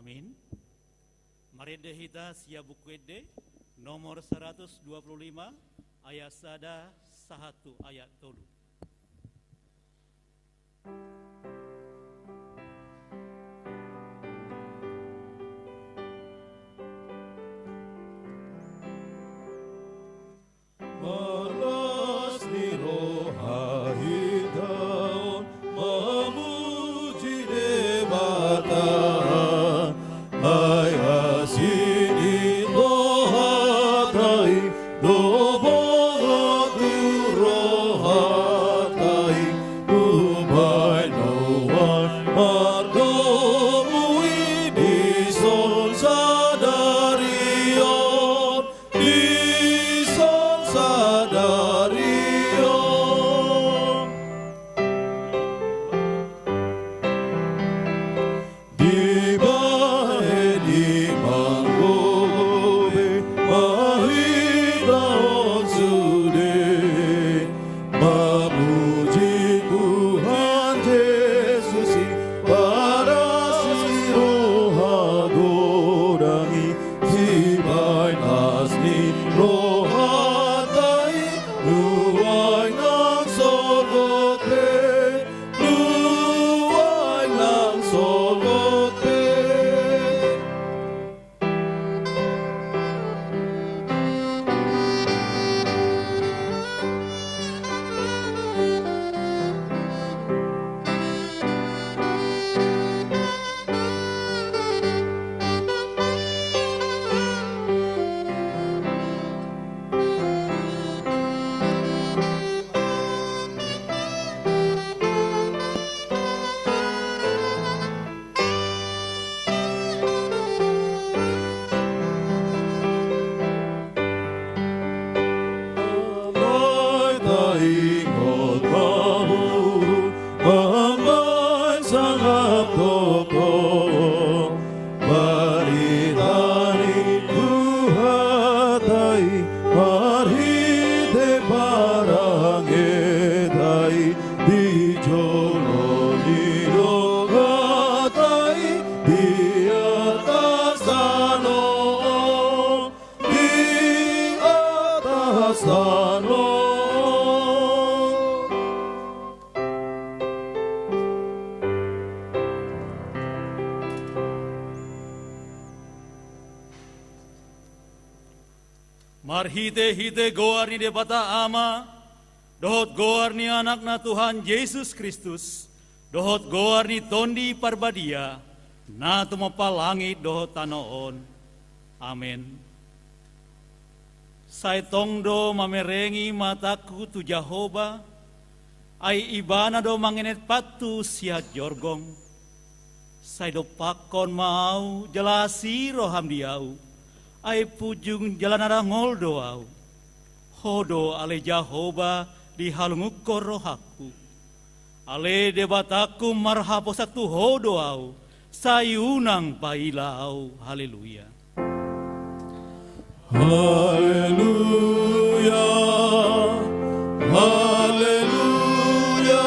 Amin. Marende hita sia bukuede nomor 125 ayat sada 1 ayat 3. Malas ni rohani daun memuji debata hai asini rohatai dobongo tu rohatai ubai noan margomu di son sadarion di son sadarion di bae di mangobe mahidaon sude memuji Tuhan Yesus pada si roha godangi si bae nasni rohatai luai nang sorgote luai nang sorgote Alay taingot mahuru mamay sangap toko maritani buhatai marhide parangetai di jolo nirogatai di atas danau di atas danau. Marhite-hite goar ni debata ama, dohot goar ni anak na Tuhan Yesus Kristus, dohot goar ni tondi parbadia, na tumapalangit dohot tanoon. Amen. Sai tongdo mamerengi mataku tu Jehovah, ai ibana do mangenet patu siat jorgong. Sai do pakon mau jelasi roham diau, ai pujung jalan arangol doau. Hodo ale Jehovah di halungukor rohaku. Ale debataku marhapo satu hodo au, sayunang pailau. Haleluya. Haleluya, haleluya,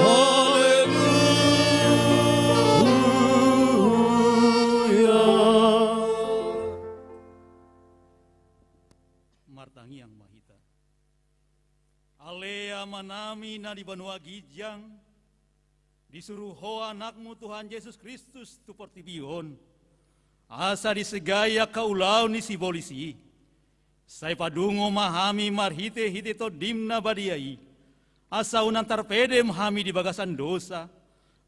haleluya. Martangi yang mahita. Alea manami na di banua gijang, disuruh ho anakmu Tuhan Yesus Kristus tu portibion. Asa disegaya kaulau ni si polisi. Sai padungo mahami marhite hite to dimna badiai. Asa unan tarpede mahami di bagasan dosa.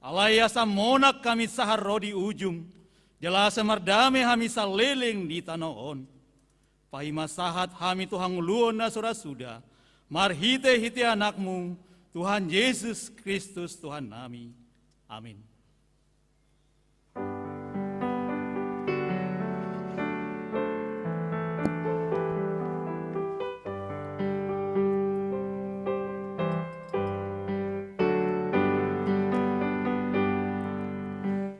Alai asa monak kami sahar di ujung. Jelasa mardame hami saleleng di tanoon. Pai masahat hami Tuhan luon na sudah. Marhite hite anakmu Tuhan Yesus Kristus Tuhan nami. Amin.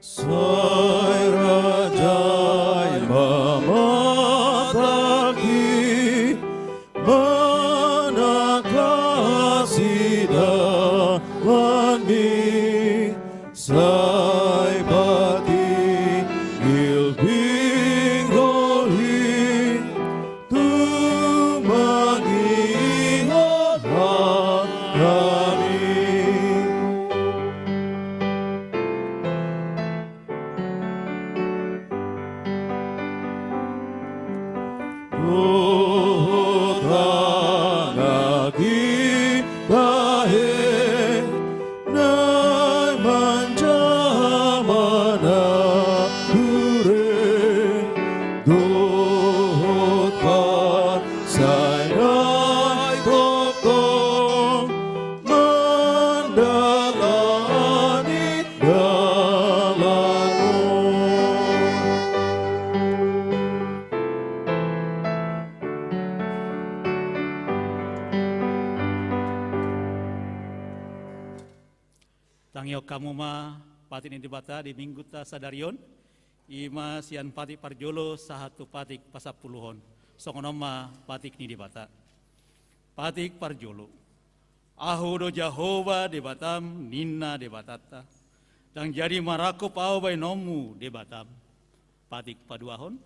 Sai rajai mamataki manaklah sidalanmi sai pati lagi dahe nai manja mana ture dohot par sai rai kokong mandalani dalano. Tangyo kamu ma patin ini bata di minggu ta sadarion ima sian patik parjolo sahatu patik pasapuluhon songono ma patik ni di bata patik parjolo ahudo Jehova di batam nina di batata dan jadi marako pau bai nomu di batam patik paduahon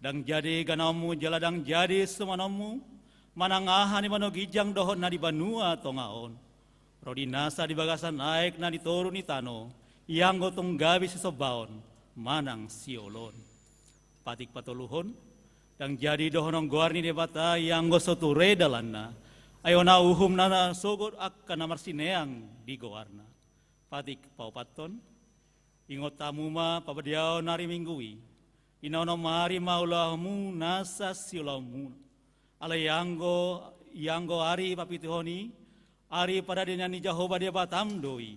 dan jadi ganamu jaladang jadi semanomu manangahan di manogijang dohon na di banua tongaon Rodi nasa di bagasan naik na ditoro ni tano, yang gotong gabi sesobaon, manang siolon. Patik patuluhon, dan jadi dohonong guarni de bata yang gosoture dalana, ayo na uhum nana sogot akka namar sineang di goarna. Patik paupaton, ingot tamu ma pabadiao nari minggui, inaono mari maulahmu nasa siolamu, ala yanggo ari papituhoni, Ari pada dinyanyi Jehova dia batam doi,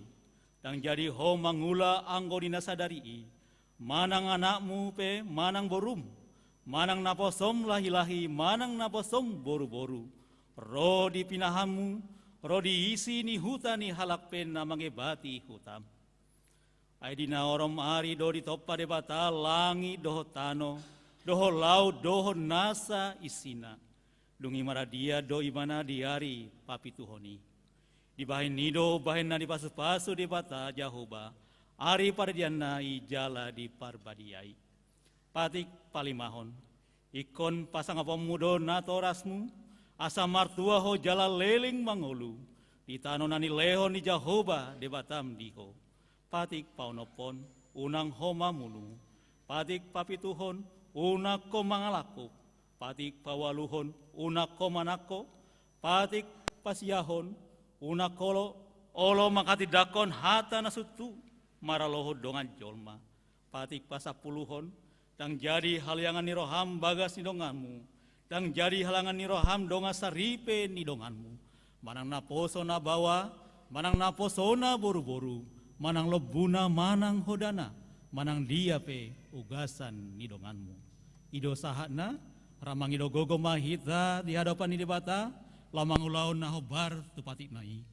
dan jadi ho mangula anggo dinasadari, manang anakmu pe, manang borum, manang naposom lahi-lahi, manang naposom boru-boru, ro di pinahamu, ro di isi ni hutan ni halak pen namangebati hutam. Aidina orom ari do di topa de bata langi doho tano, doho laut doho nasa isina, dungi maradia do imana diari papituhoni. Di bahin nido, bahin na di pasu-pasu di bata Jehova, ari pada dianai jala di parbadiai. Patik palimahon, ikon pasang apa mudo na torasmu, asa martua ho jala leling mangolu, di tano nani lehon di Jehova di batam diho. Patik paunopon, unang homa mulu, patik papituhon, unako mangalako, patik pawaluhon, unako manako, patik pasiyahon, una kolo olo makati dakon hata nasutu maraloho dongan jolma patik pasapuluhon dan jadi haliangan niroham bagas ni donganmu dan jadi halangan niroham donga saripe ni donganmu manang naposo na bawa manang naposo na boru-boru manang lebuna manang hodana manang dia pe ugasan ni donganmu ido sahatna ramang ido gogo mahita di hadapan ni debata lamang ulaun na hobar tupatik nai.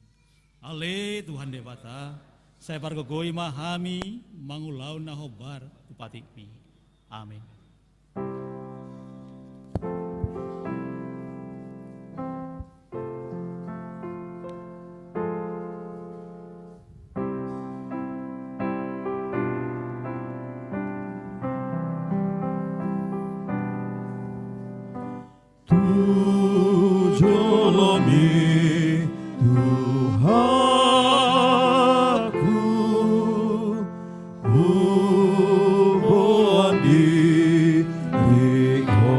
Ale Tuhan debata, saya pargogoi mahami mangulaun na hobar tupatik mi. Amin. Tujolomi Tuhanku ubuan diriku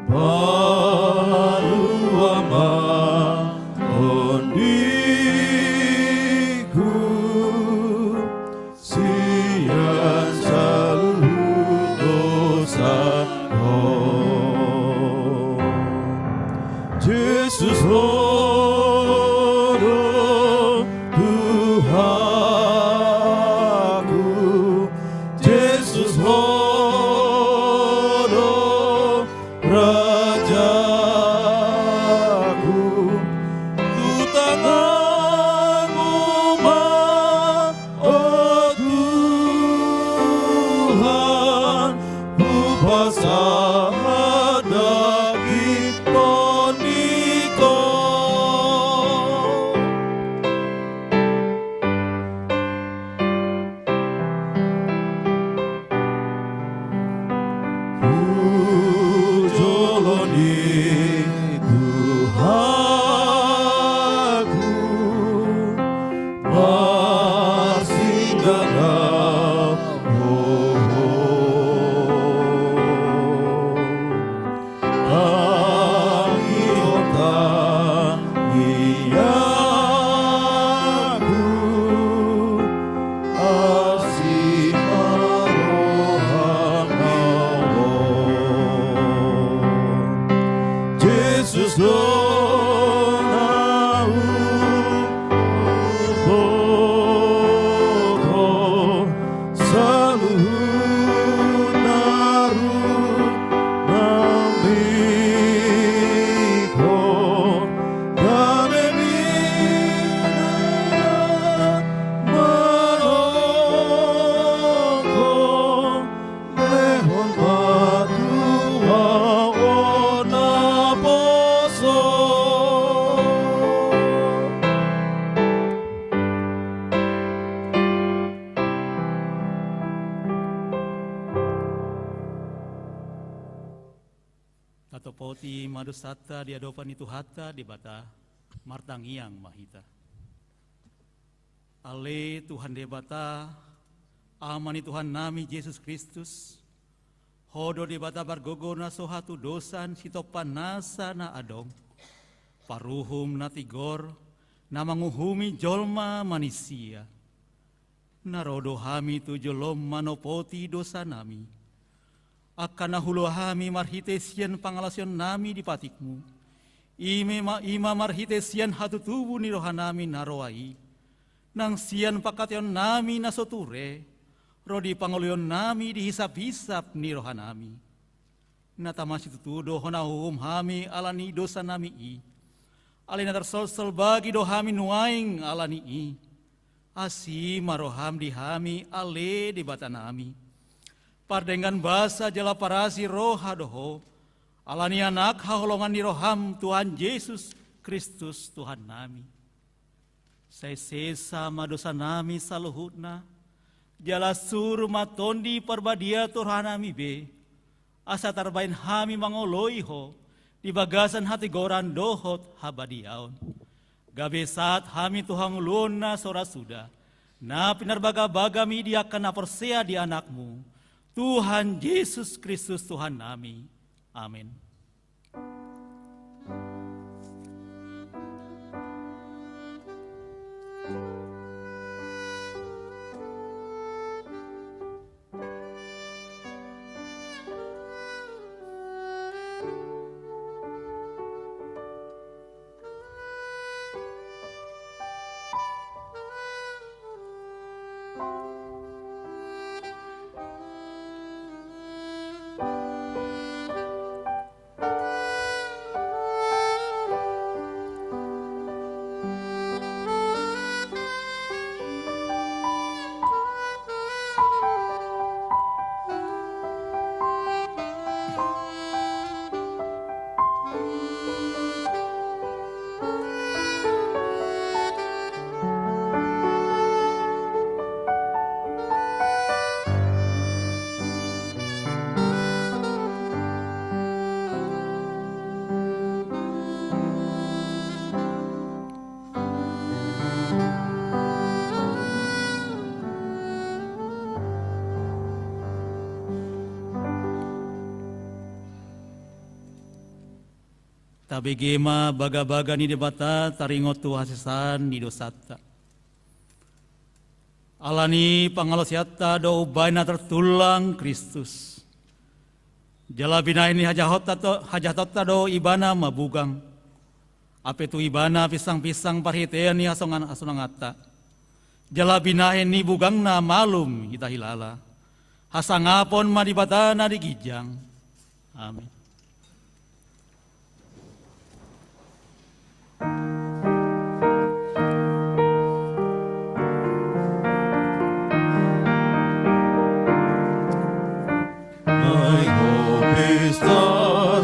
paluama ondiku sian selalu dosa Jesus Lord Tuhanku Jesus Lord Rajaku tu tanganmu ma oh Tuhan ku pasrah Oh Atau poti madusata di adopan itu hata di bata martangiang mahita. Ale Tuhan debata, amani Tuhan nami Yesus Kristus, hodo debata bargogona sohatu dosan sitopan nasa na adong, paruhum na tigor, na manguhumi jolma manisia, narodo hami tu jolom manopoti dosa nami, akan nahulo hami marhitesian pangalasyon nami di patikmu, ima marhitesian hatu tubuh ni rohanami naroai, nang sian pakation nami nasoture, rodi pangolyon nami dihisap-hisap ni rohanami. Natamasi tutudo honahum hami alani dosa nami alina tersol-sol bagi dohami nuaing alani asi maroham dihami ale di bata nami. Pardengan basa jala parasi roha doho, alani anak haholongan di roham Tuhan Yesus Kristus Tuhan nami. Saya sesama dosa nami saluhutna, jala suruh matondi perbadia Tuhan nami be, asa tarbain hami mangoloiho, di bagasan hati goran dohot habadiaon. Gabe saat hami Tuhan luna sora sudah, na pinarbaga-baga mi dia akan persea di anakmu, Tuhan Yesus Kristus Tuhan nami. Amin. Tabegema baga-baga ni debata taringot tu hasisan ni dosata. Alani pangalosiata do ubaina tertulang Kristus. Jala bina ini hajatota do ibana mabugang. Ape tu ibana pisang-pisang parhitean ni asonangata. Jala bina ini bugang na malum kita hilala. Hasangapon madibata na digijang. Amin.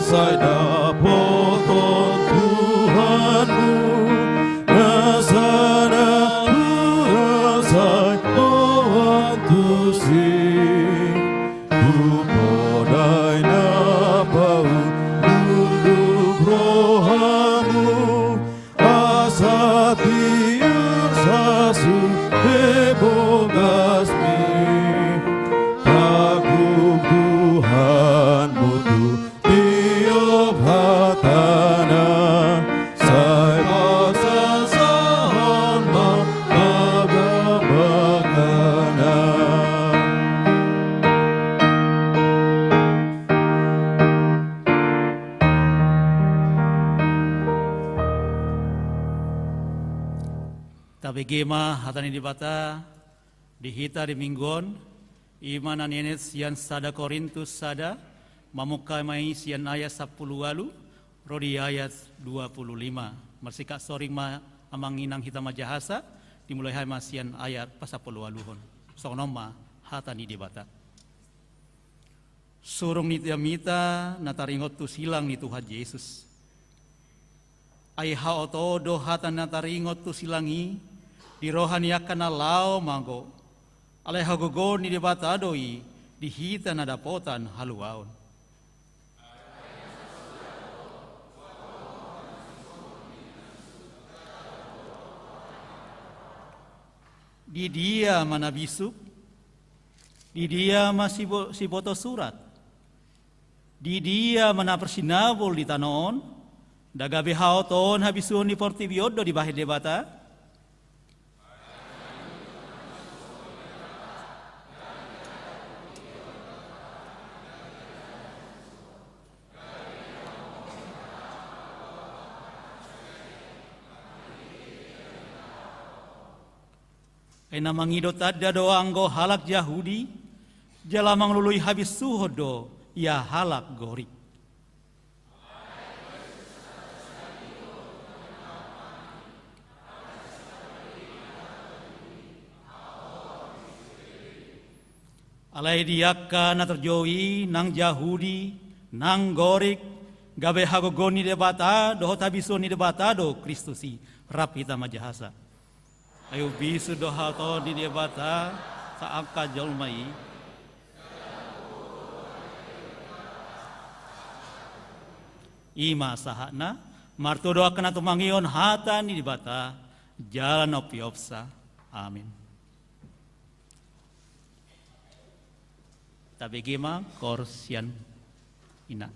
Saya dapat Tuhanmu, rasana rasai Tuhan tusi, kupodai napau duduk rohamu, asa tiar sasu bebogasmi, kagum Tuhan butuh tiup hatana, saya paksa sahon baga-bagana. Tabegema hatani dibata dihita di minggon imanan nenet sian sada Korintus sada mamukamai sian ayat 10 walu rodi ayat 25 mersika soring ma amang inang hita majahasa dimulai hai masian ayat pasapuluh waluhon sonoma hatani dibata surung nitiamita nataringot tu silang ni Tuhan Yesus ai haoto do hatan nataringot tu silangi di rohani akan lao manggo alai hagogo ni dibata doi di hita nadapotan haluaon. Di dia mana bisuk, di dia masih si boto surat, di dia mana persinabol di tanon, daga behao ton habisuon di portibiodo di bahid debata. Ena mangidot ada doang go halak Yahudi, jalamang lului habis suhodo ya halak gorik. Alai diaka na terjoi nang Yahudi, nang gorik, gabe hagogoni debata, dohot habisoni debata do Kristusi, rapita majahasa. Ayo bisu doha to di debata sa angka jolmai. Ima sahana marto doa kena tumangion hata ni debata jalan opiopsa. Amin. Tabegema korsian ina.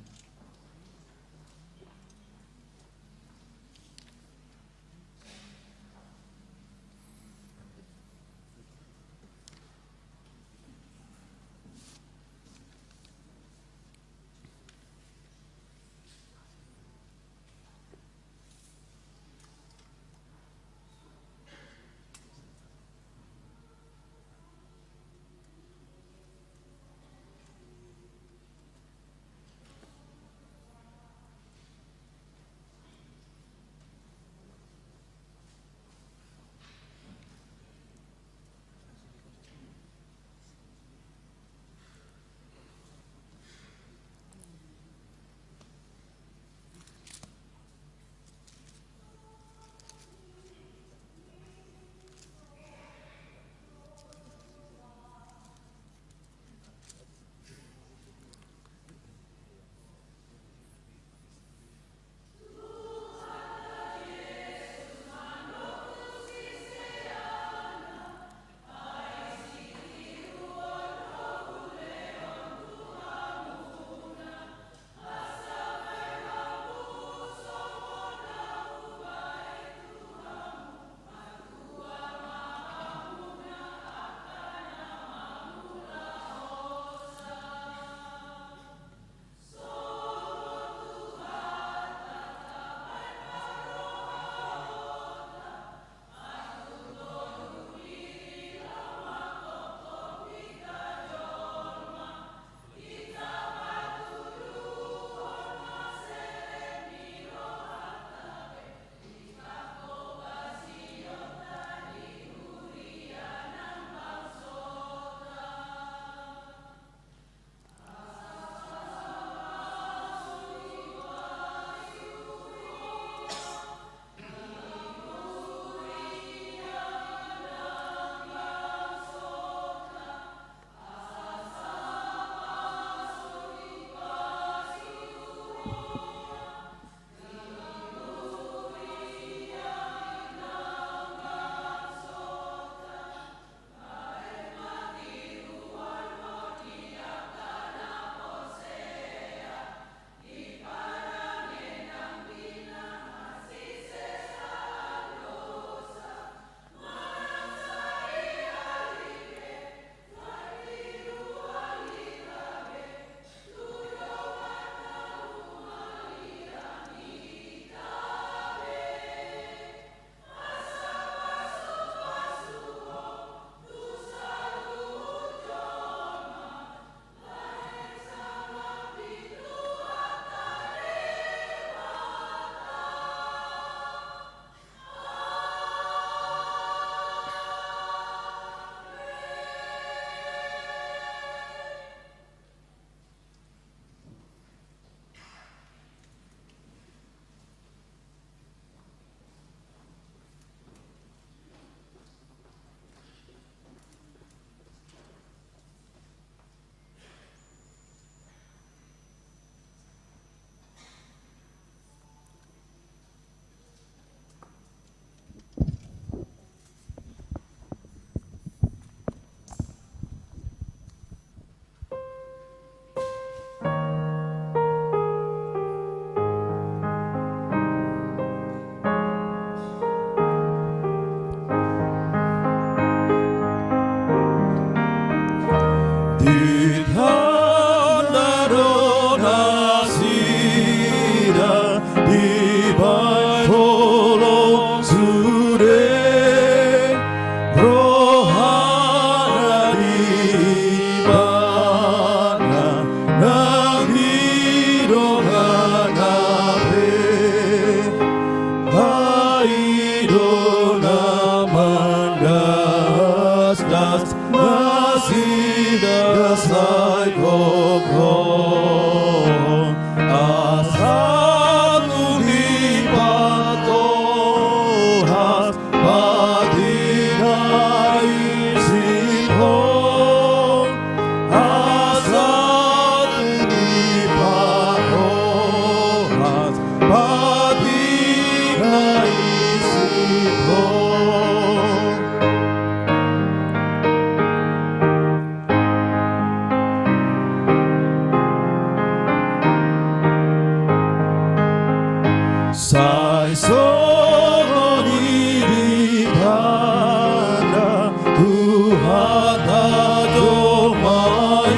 sai soni di mana Tuhan tajomai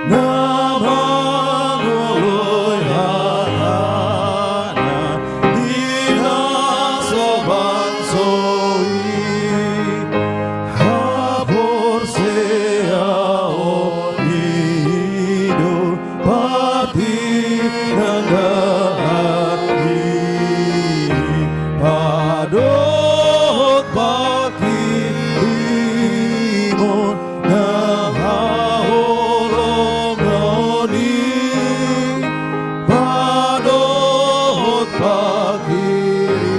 nama ngoloi harana dina soban soi habor seao hidup pati nanda padot baki timon nahaolong noni padot baki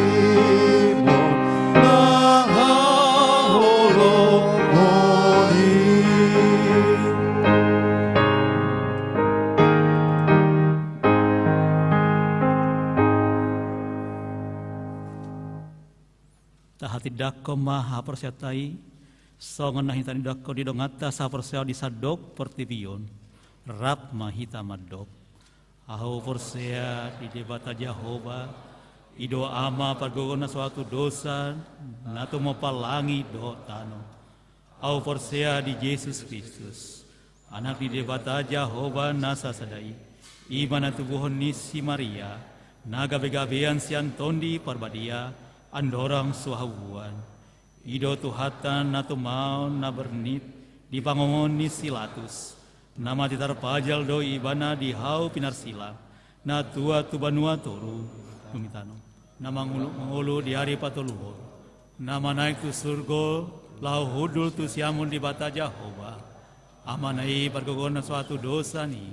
timon nahaolong noni. Tahati dakko maha persetai songon nahitani dakko di dongata sa perseo di sadok pertivion rap mahita madok aho persea di debata Jehova ido ama pargogona suatu dosa nato mapalangi do tano aho persea di Yesus Kristus anak di debata Jehova nasa sadai imana tubuhon ni si Maria naga begabean si Antondi parbadia andorang suhabuan ido tuhatan natu mau na bernit di pangongon ni silatus nama titar pajal do ibana di hau pinarsila na tua tu banua toru tumitano nama ngulu di hari patoluhur nama naik tu surgo lau hudul tu siamun di bata Jehova amanai pergogona suatu dosa ni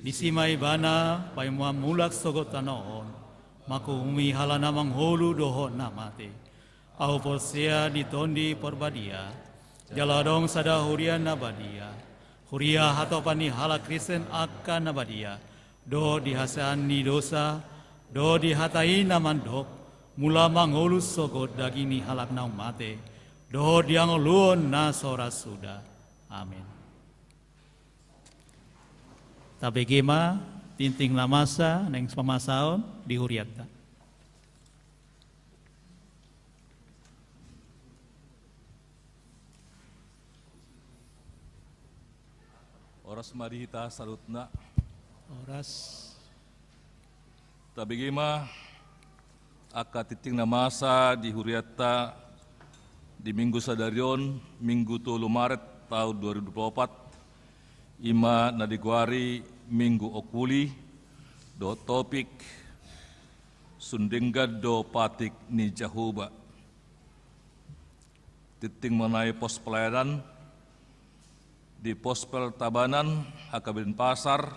disimai bana pai mua mulak sogotanoon maku umi halana mangholu doho namate au posea ditondi porbadia jaladong sada huria nabadia huria hatopani hala kristen akan nabadia do dihasan ni dosa do dihatai namandok mula mangholu sogot dagini halak nau mate do diangoluon na sora suda amin. Tabegema tinting lamasa neng pamasaon di huriata. Oras marihita salutna. Oras Tabigima aka titing namasa di huriata di Minggu Sadarion Minggu 3 Maret tahun 2024 ima nadiguari Minggu Okuli do topik sundinggad do patik ni Jehova titing mengenai pos pelayanan di Pospel Tabanan Hakabin Pasar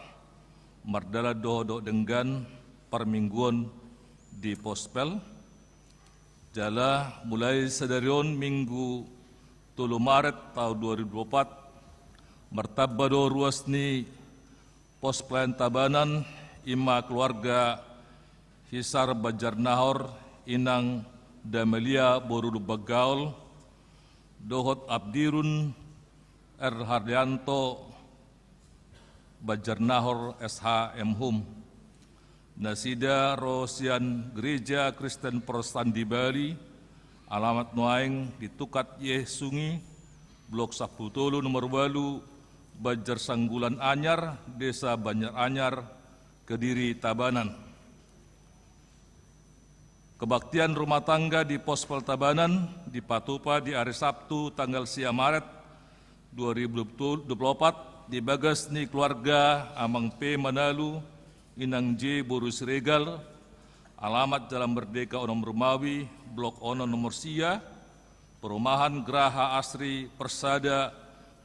mardala do denggan permingguan di Pospel jala mulai sadarion Minggu 3 Maret tahun 2024 martabado ruas ni pos pelayan Tabanan ima keluarga Hisar Bajarnahor inang Damelia Borudu Bagaul dohot Abdirun Hardianto Bajarnahor SHM Hum Nasida Rosian Gereja Kristen Protestan di Bali alamat Nuaing di Tukat Yeh Sungi Blok 10 nomor 8 Bajar Sanggulan Anyar, Desa Banjar Anyar, Kediri, Tabanan. Kebaktian rumah tangga di Pospel Tabanan di Patupa di hari Sabtu tanggal 10 Maret 2024 di Bagasni keluarga Amang P. Manalu, Inang J. Borus Regal, alamat Jalan Merdeka Onom Rumawi, Blok Ono nomor Sia, Perumahan Geraha Asri Persada,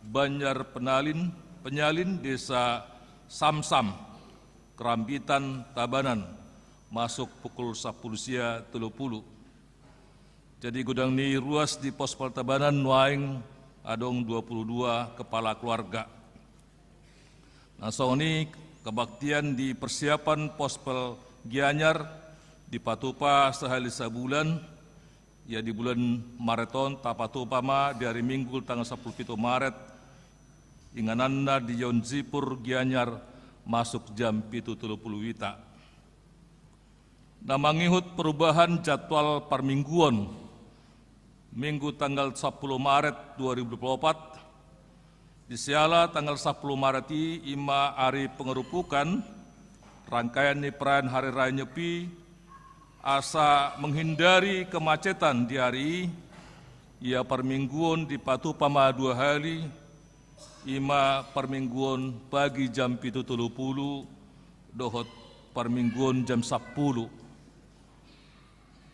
Banjar Penyalin, Desa Samsam, Kerambitan, Tabanan, masuk pukul 10.30. Jadi gudang ni ruas di Pospel Tabanan Nuaing adong 22 kepala keluarga. Nah, so ini kebaktian di persiapan Pospel Gianyar di Patupa sehari sebulan, ya di bulan Mareton Tapatupa ma di hari Minggu tanggal 10 Maret ingananda di Yonzipur Gianyar masuk jam 7.30 wita. na mangihut perubahan jadwal permingguan Minggu tanggal 10 Maret 2024 di siala tanggal 10 Maret ima hari pengerupukan rangkaian ni perayaan Hari Raya Nyepi asa menghindari kemacetan di hari ia permingguan di Patupama 2 hari ima permingguan pagi jam 7.30 dohot permingguan jam 10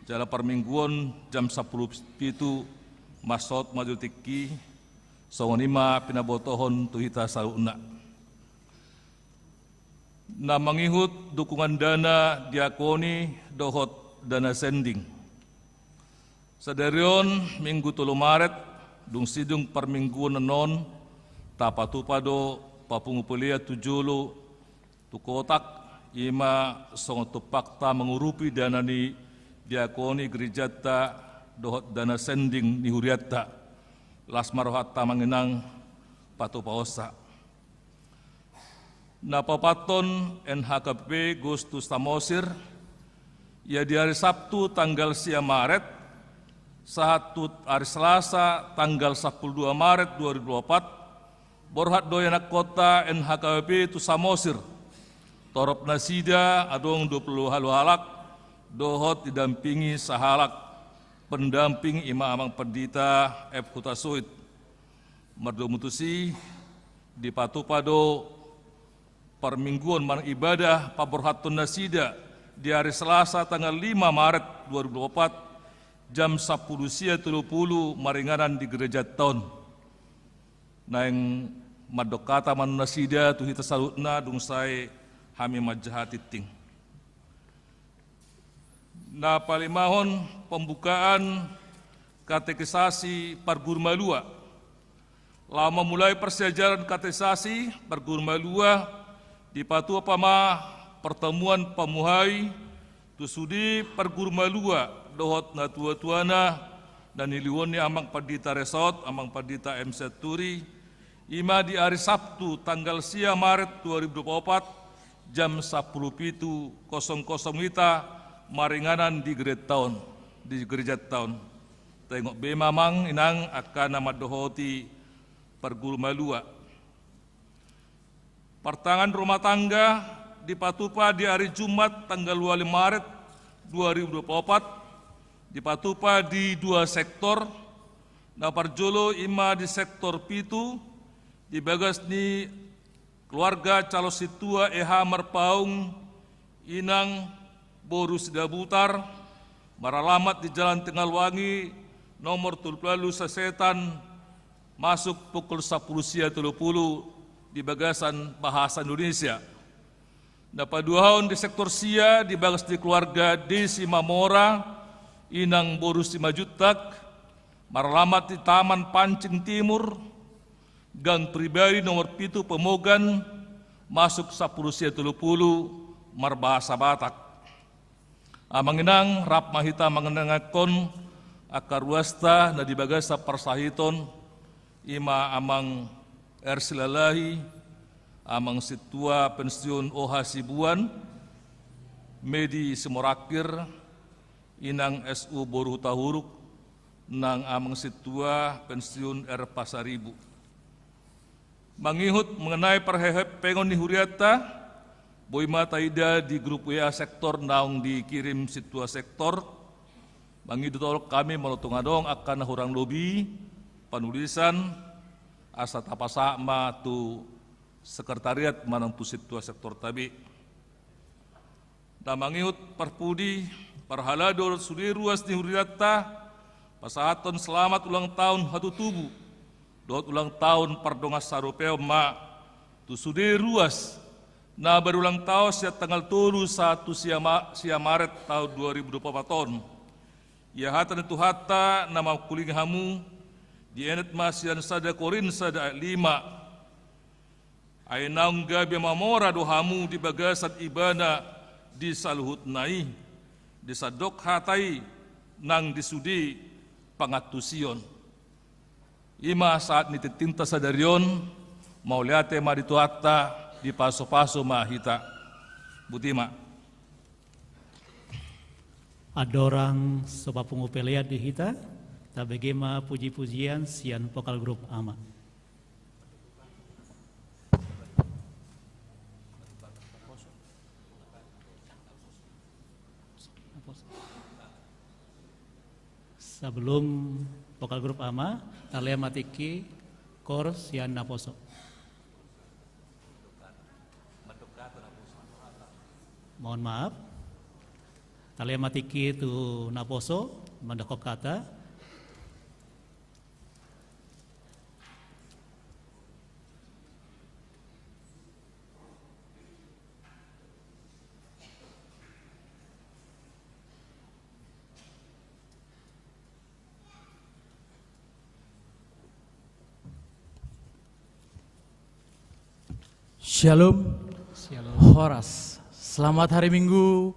jala permingguan jam 10 itu masot maju tiki songonima pinabotohon tuhita sauna na mangihut dukungan dana diakoni dohot dana sending sadarion Minggu 3 Maret dung sidung permingguan non tapatupado papungupulia tujulu tukotak ima songotupakta mengurupi dana ni diakoni gerijata dohot dana sending ni huriatta lasmarohatta manginang patupaosa napapaton NHKP Gustus Tamosir ya di hari Sabtu tanggal 10 Maret sahatu hari Selasa tanggal 12 Maret 2024 borhat doyanak kota NHKP tu Samosir torop nasida adong 20 halu halak dohot didampingi sahalak pendamping imam pendita F. Hutasuit merdu mutusi di Patupado permingguan man ibadah paborhatun nasida di hari Selasa tanggal 5 Maret 2024 jam 10.30 maringanan di gereja Taun naing madokata man nasida tuhita salutna dungsai hami majahatiting na palimahon pembukaan katekisasi Pargurmalua. Lama mulai persejaran katekisasi Pargurmalua di Patua Pama pertemuan pamuhai tusudi Pargurmalua dohot na tua-tuana dan iliwoni amang padita resort amang padita MC Turi ima di hari Sabtu tanggal 10 Maret 2024 jam 10.00 wita maringanan di gereja tahun. Tengok be mamang inang akan nama dohoti Pargurmalua. Pertangan rumah tangga di Patupa di hari Jumat tanggal 2 Maret 2024 di Patupa di 2 sektor. Na parjolo ima di sektor pitu di bagas ni keluarga calo situa eha marpaung inang Borus Dabutar, maralamat di Jalan Tengalwangi, nomor 30 Sasetan, masuk pukul 10.30 di bagasan bahasa Indonesia. Dapat 2 tahun di sektor Sia, di bagas di keluarga Desi Mamora, Inang Borus Simajutak, maralamat di Taman Pancing Timur, gang pribadi nomor 7 Pemogan, masuk 10.30 marbahasa Batak. Amanginang rap mahita mangenangakon akar wasta na dibagasa persahiton ima amang ersilalahi amang situa pensiun Oha Sibuan Medi Semorakir inang SU Boru Tahuruk nang amang situa pensiun Pasaribu mangihut mengenai perhehep pengon ni huriata Boy Mataida di grup WA sektor naung dikirim situa sektor. Bangi ditolak kami melotong adong akan hurang lobi penulisan asa tapasama tu sekretariat manang tu situa sektor tabi. Damangiut parpudi parhalador sudi ruas di huriata pasahaton selamat ulang tahun hatu tubuh. Dot ulang tahun pardongas sarupeo ma tu sudi ruas. Na berulang tahun sejak tanggal 1 Maret tahun 2024. Ya hatan itu hata nama kuling hamu di enet masian sada korin sada 5. Ay naung gabi mamora do hamu di bagasan ibana di saluhut nai di sadok hatai nang disudi pangatusion. Ima saat nititinta sadarion mau liate maritu hata di paso-paso mahita butima. Adorang sopa pengupelean di hita, tabegema puji-pujian sian vokal grup ama. Sebelum vokal grup ama, talea matiki kor sian naposo. Mohon maaf, talea matiki tu naposo, mandakok kata. Shalom, Shalom. Horas. Selamat hari Minggu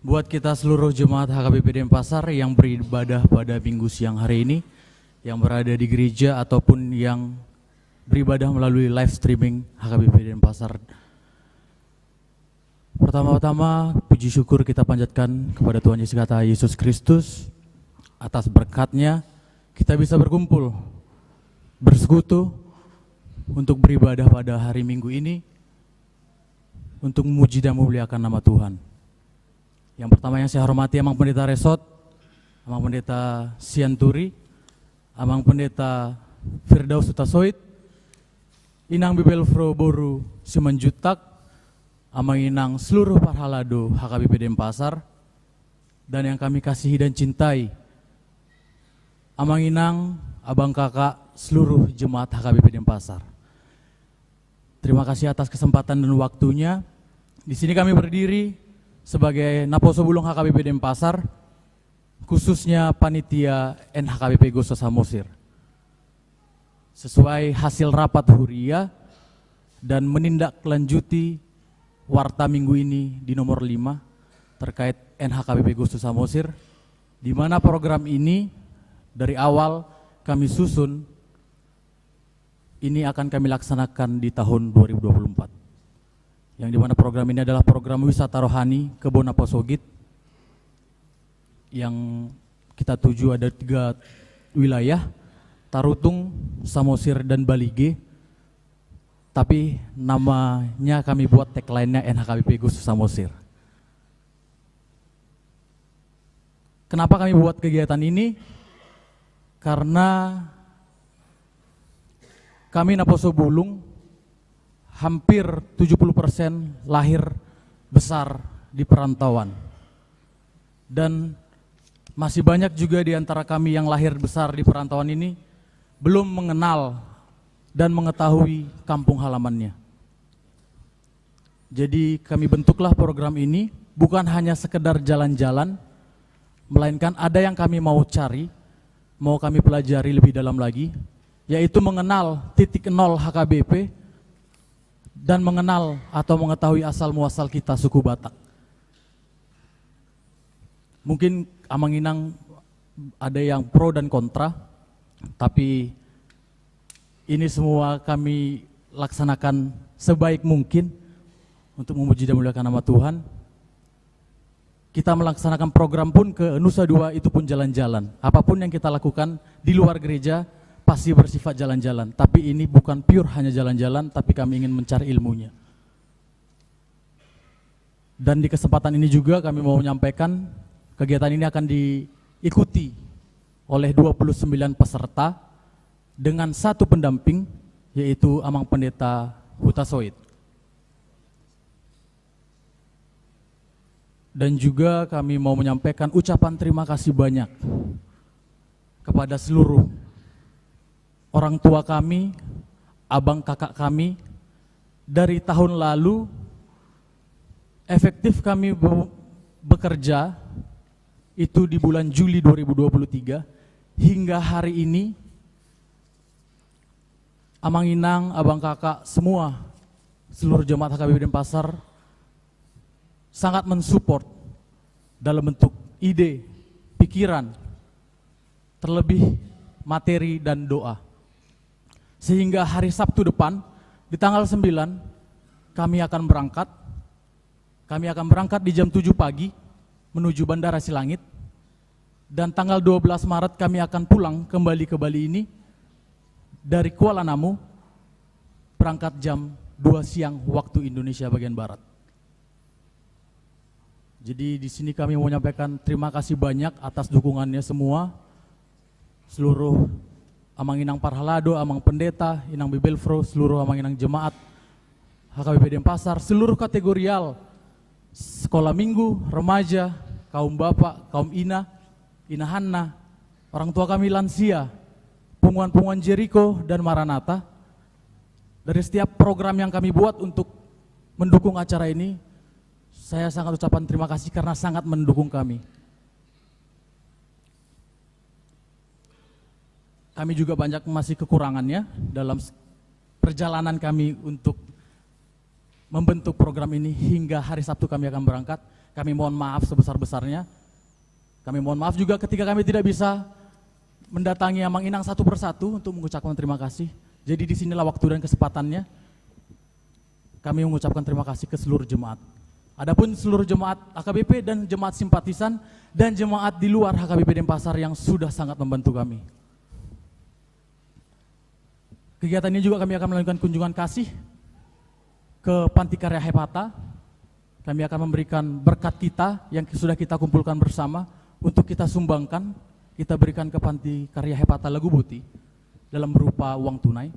buat kita seluruh jemaat HKBP Denpasar yang beribadah pada Minggu siang hari ini, yang berada di gereja ataupun yang beribadah melalui live streaming HKBP Denpasar. Pertama-tama puji syukur kita panjatkan kepada Tuhan Yesus Kristus atas berkat-Nya kita bisa berkumpul, bersekutu untuk beribadah pada hari Minggu ini, untuk memuji dan memuliakan nama Tuhan. Yang pertama yang saya hormati Amang Pendeta Resot, Amang Pendeta Sianturi, Amang Pendeta Firdaus Utasoid, Inang Bibel Fro Boru Simanjutak, Amang Inang seluruh Parhalado HKBP Denpasar, dan yang kami kasihi dan cintai, Amang Inang, Abang Kakak, seluruh jemaat HKBP Denpasar. Terima kasih atas kesempatan dan waktunya. Di sini kami berdiri sebagai Naposo Bulung HKBP Denpasar, khususnya panitia NHKBP Goso Samosir. Sesuai hasil rapat huria dan menindaklanjuti warta minggu ini di nomor 5 terkait NHKBP Goso Samosir, di mana program ini dari awal kami susun ini akan kami laksanakan di tahun 2024. Yang dimana program ini adalah program wisata rohani Kebon Naposogit, yang kita tuju ada 3 wilayah, Tarutung, Samosir, dan Balige. Tapi namanya kami buat tagline-nya NHKBP Goso Samosir. Kenapa kami buat kegiatan ini? Karena kami Naposo Bulung hampir 70% lahir besar di perantauan. Dan masih banyak juga di antara kami yang lahir besar di perantauan ini belum mengenal dan mengetahui kampung halamannya. Jadi kami bentuklah program ini bukan hanya sekedar jalan-jalan, melainkan ada yang kami mau cari, mau kami pelajari lebih dalam lagi, yaitu mengenal titik nol HKBP dan mengenal atau mengetahui asal muasal kita suku Batak. Mungkin Amang Inang ada yang pro dan kontra, tapi ini semua kami laksanakan sebaik mungkin untuk memuji dan memuliakan nama Tuhan. Kita melaksanakan program pun ke Nusa Dua itu pun jalan-jalan. Apapun yang kita lakukan di luar gereja pasti bersifat jalan-jalan, tapi ini bukan pure hanya jalan-jalan, tapi kami ingin mencari ilmunya. Dan di kesempatan ini juga kami mau menyampaikan kegiatan ini akan diikuti oleh 29 peserta dengan 1 pendamping, yaitu Amang Pendeta Hutasoid. Dan juga kami mau menyampaikan ucapan terima kasih banyak kepada seluruh orang tua kami, abang kakak kami. Dari tahun lalu efektif kami bekerja itu di bulan Juli 2023 hingga hari ini. Amang Inang, abang kakak, semua seluruh jemaat HKBP Denpasar sangat mensupport dalam bentuk ide, pikiran, terlebih materi dan doa. Sehingga hari Sabtu depan di tanggal 9 kami akan berangkat. Kami akan berangkat di jam 7 pagi menuju Bandara Silangit Dan tanggal 12 Maret kami akan pulang kembali ke Bali ini dari Kuala Namu, berangkat jam 2 siang waktu Indonesia bagian Barat. Jadi di sini kami mau menyampaikan terima kasih banyak atas dukungannya semua, seluruh Amang Inang Parhalado, Amang Pendeta, Inang Bibelfro, seluruh Amang Inang Jemaat, HKBP Denpasar, seluruh kategorial, sekolah minggu, remaja, kaum bapak, kaum Ina Hanna, orang tua kami lansia, punguan-punguan Jericho dan Maranatha. Dari setiap program yang kami buat untuk mendukung acara ini, saya sangat ucapkan terima kasih karena sangat mendukung kami. Kami juga banyak masih kekurangannya dalam perjalanan kami untuk membentuk program ini hingga hari Sabtu kami akan berangkat. Kami mohon maaf sebesar-besarnya. Kami mohon maaf juga ketika kami tidak bisa mendatangi Amang Inang satu persatu untuk mengucapkan terima kasih. Jadi disinilah waktu dan kesempatannya kami mengucapkan terima kasih ke seluruh jemaat. Adapun seluruh jemaat HKBP dan jemaat simpatisan dan jemaat di luar HKBP Denpasar yang sudah sangat membantu kami. Kegiatan ini juga kami akan melakukan kunjungan kasih ke Panti Karya Hepata. Kami akan memberikan berkat kita yang sudah kita kumpulkan bersama untuk kita sumbangkan, kita berikan ke Panti Karya Hepata Lagubuti dalam berupa uang tunai.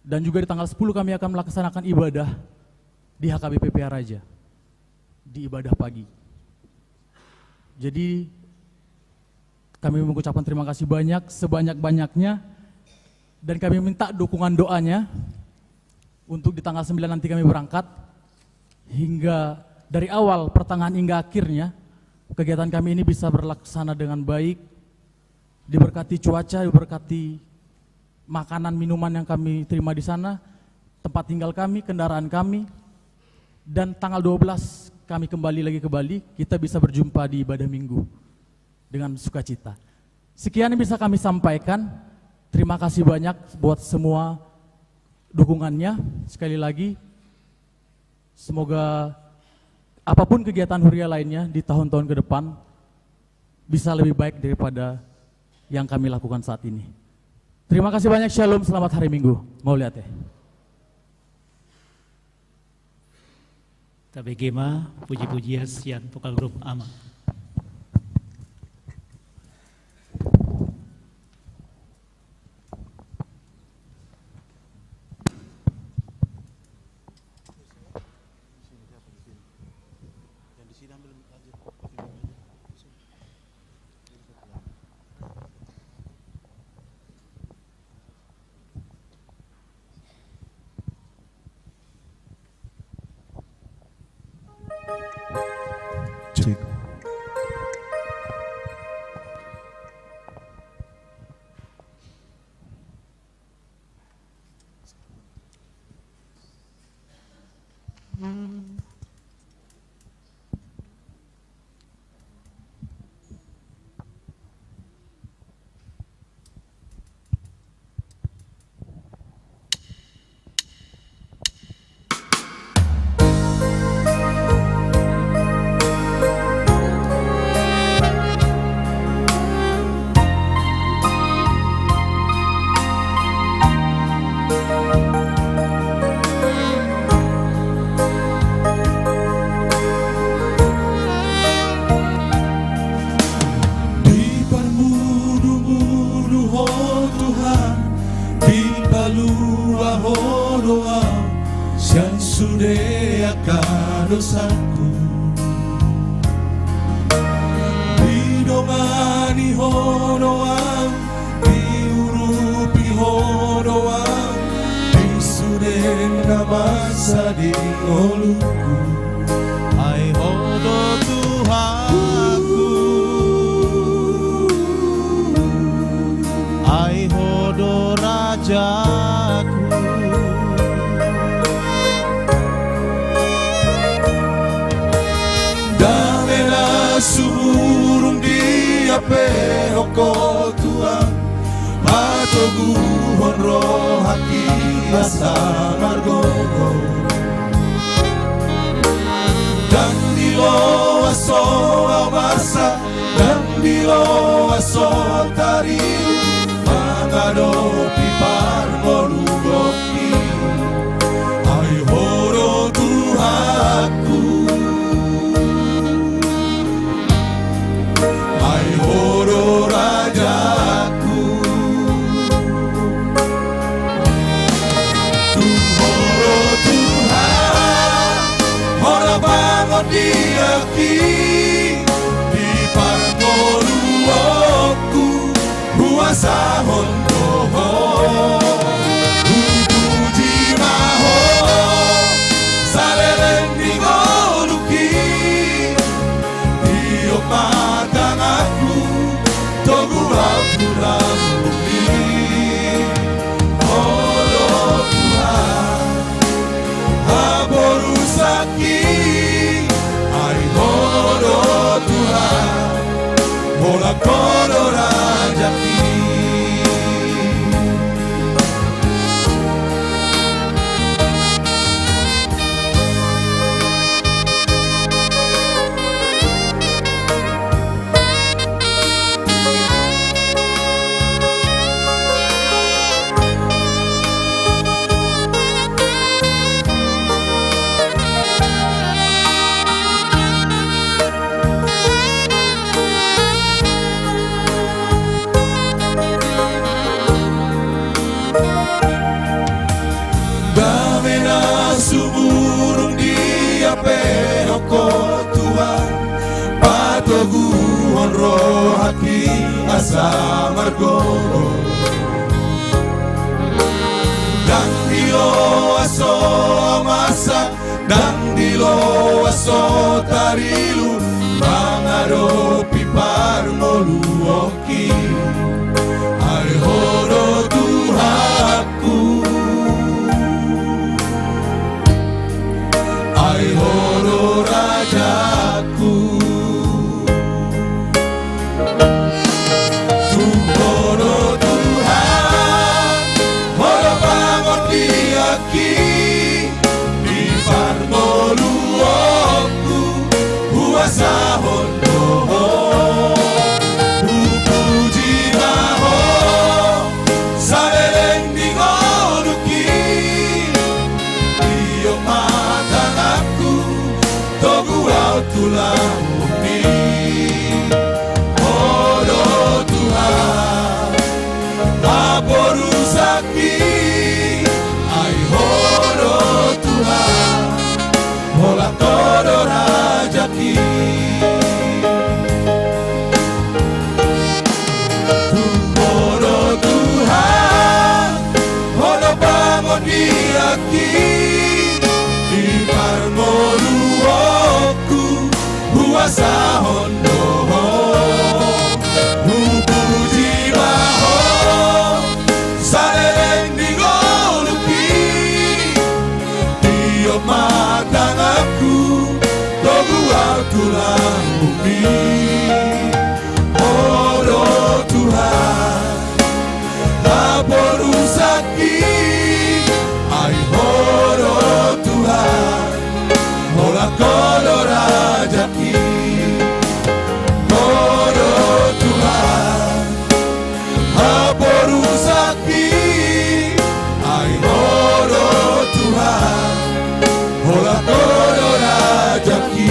Dan juga di tanggal 10 kami akan melaksanakan ibadah di HKBP PA Raja, di ibadah pagi. Jadi kami mengucapkan terima kasih banyak, sebanyak-banyaknya, dan kami minta dukungan doanya untuk di tanggal 9 nanti kami berangkat, hingga dari awal, pertengahan hingga akhirnya, kegiatan kami ini bisa berlaksana dengan baik, diberkati cuaca, diberkati makanan, minuman yang kami terima di sana, tempat tinggal kami, kendaraan kami, dan tanggal 12 kami kembali lagi ke Bali, kita bisa berjumpa di ibadah minggu dengan sukacita. Sekian yang bisa kami sampaikan. Terima kasih banyak buat semua dukungannya. Sekali lagi, semoga apapun kegiatan Huria lainnya di tahun-tahun ke depan bisa lebih baik daripada yang kami lakukan saat ini. Terima kasih banyak, Shalom, selamat hari Minggu. Mau lihat ya. Tabegema, puji-pujian sian vokal grup Amang. Cek. Dosaku didomani hodoang diurupi hodoang disuden namasa di oluku ai hodo Tuhanku ai hodo Rajaku Suburung dia pehoko Tuhan Matogu honro haki asa margogo Dan di lo aso awasa Dan di lo diaki di parmoluoku huasa hondoho puji maho saleleng di goluki dio matang aku togu aku ramuni oh Tuhan aborusaki ai horo Tuhan bola kodo rajaki Suburung dia pehoko Tuhan patogu honro haki asa margo dang dilo aso masak dang dilo aso tarilu mangaro pipar moluoki ai horo Tuhanku ai horo rajaku Tuhoro Tuhan horo bangun diaki di parmoluoku huasa hondoho puji maho saleleng di goluki dio matang aku togu au tulamuni oro Tuhan aborusaki ai horo Tuhan bola todo rajaki Tuhoro Tuhan horo bangun diaki di parmoluoku huasa hondoho puji maho saleleng di goluki dio matang aku togu au tulamuni oro Tuhan aborusaki ai horo Tuhan bola kodo rajaki horo Tuhan aborusaki ai horo Tuhan bola kodo rajaki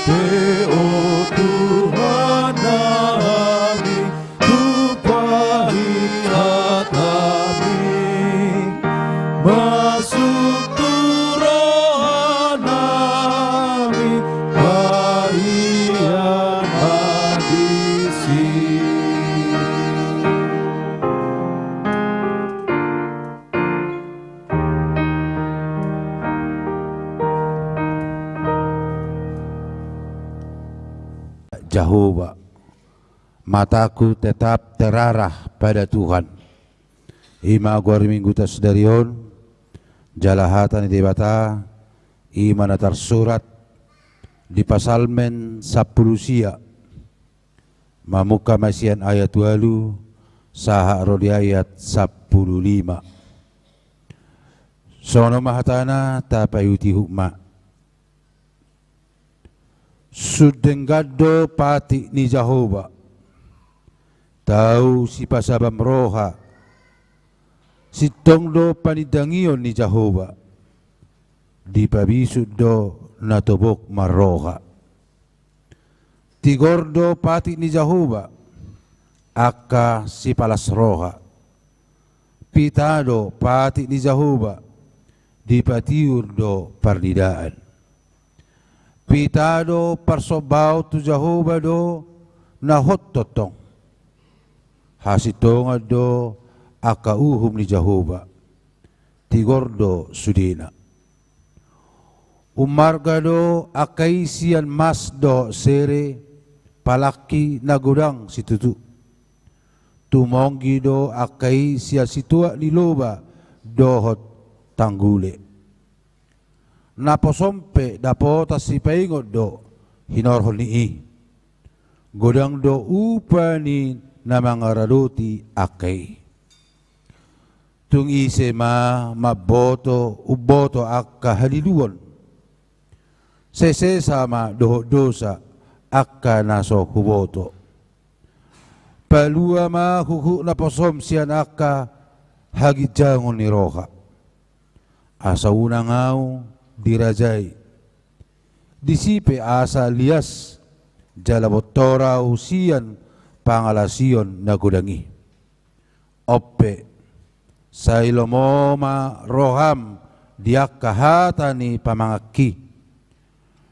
Teo Tuhan kami, tumpahi kami, masuk turun kami, bahian hadisi. Jehovah, mataku tetap terarah pada Tuhan. Ima gor minggu tasdarion, jalahatan debata, imana tersurat di pasalmen 10 sia, mamuka masian ayat 8, saha rodi ayat 15. Sono mahatana tapayuti hukma. Sudenggado pati ni Jehovah, tahu si pasabam roha, si tongdo panidangion ni Jehovah, di pabisud do natobok maroha. Tigordo pati ni Jehovah, akka si palas roha, pitado pati ni Jehovah, di patiur do pardidaan. Pitado persobau tu Jehovah do nahot totong. Hasitonga do akauhum ni Jehovah. Tigordo sudina. Umarga do akaisian mas do sere palaki nagudang situtu. Tumonggi do akaisia situa ni loba dohot tanggule. Naposompe dapota si paingod do hinorhol ni godang do upani na mga raduti akay tung ise maboto uboto akka haliluon sesesa ma dosa akka naso huboto palua ma huhu naposom siyan akka hagijangon ni roha asa unang ngau dirajai disipe asa lias jalabotora usian pangalasion na gudangi oppe sailomoma roham diak kahata ni pamangaki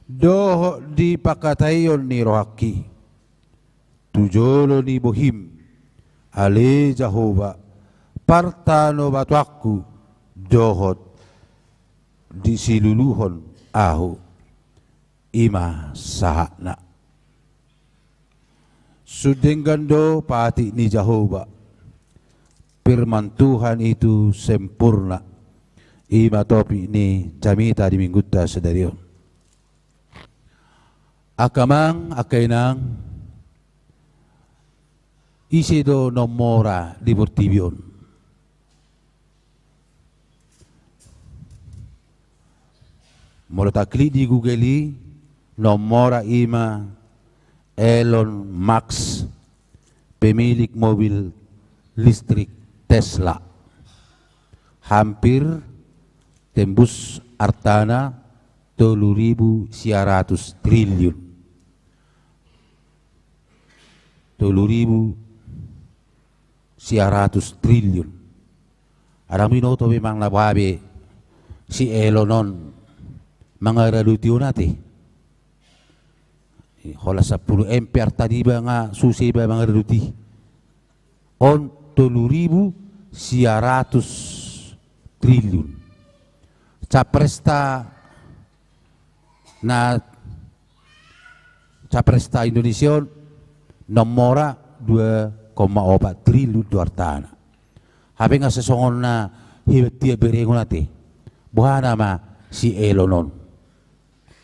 doho di pakatayon ni rohaki tujolo ni bohim ale Jehovah partano batuaku dohot di siluluhon ahu ima sahana. Sudenggando pati ni Jehovah, firman Tuhan itu sempurna. Ima topi ni jamita di mingguta sedarion. Akamang akainang isido nomora di Portibion. Mula takli di Google nomora ima Elon Musk, pemilik mobil listrik Tesla, hampir tembus artana 3.100 triliun. 3.100 triliun. Arang minuto memang nababe si Elonon mga radutyo nati. Hola 10 ampere tadi ba nga susi ba mga raduti. On 3.100 triliun. Capresta Indonesia nomora 2,4 triliun duartana. Habe nga sesongon na hiwet berengon nati. Buhana ma si Elonon.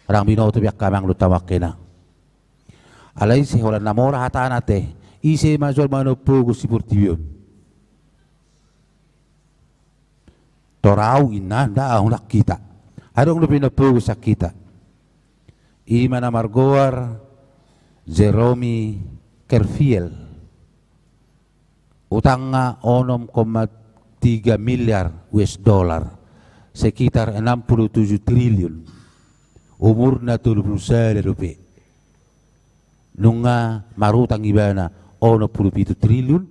Orang binoto biak kamang lutawak kena. Alay si hola namora hata nate. Ise majol manopugo si Portibion. Torau ina daang nakita. Adong lu pinapugo sa kita. Ima na margoar Jerome Kerfiel. Utang nga 6,3 miliar US dollar. Sekitar 67 triliun. Umur na 30 rupiah. nunga marutang ibana 27 triliun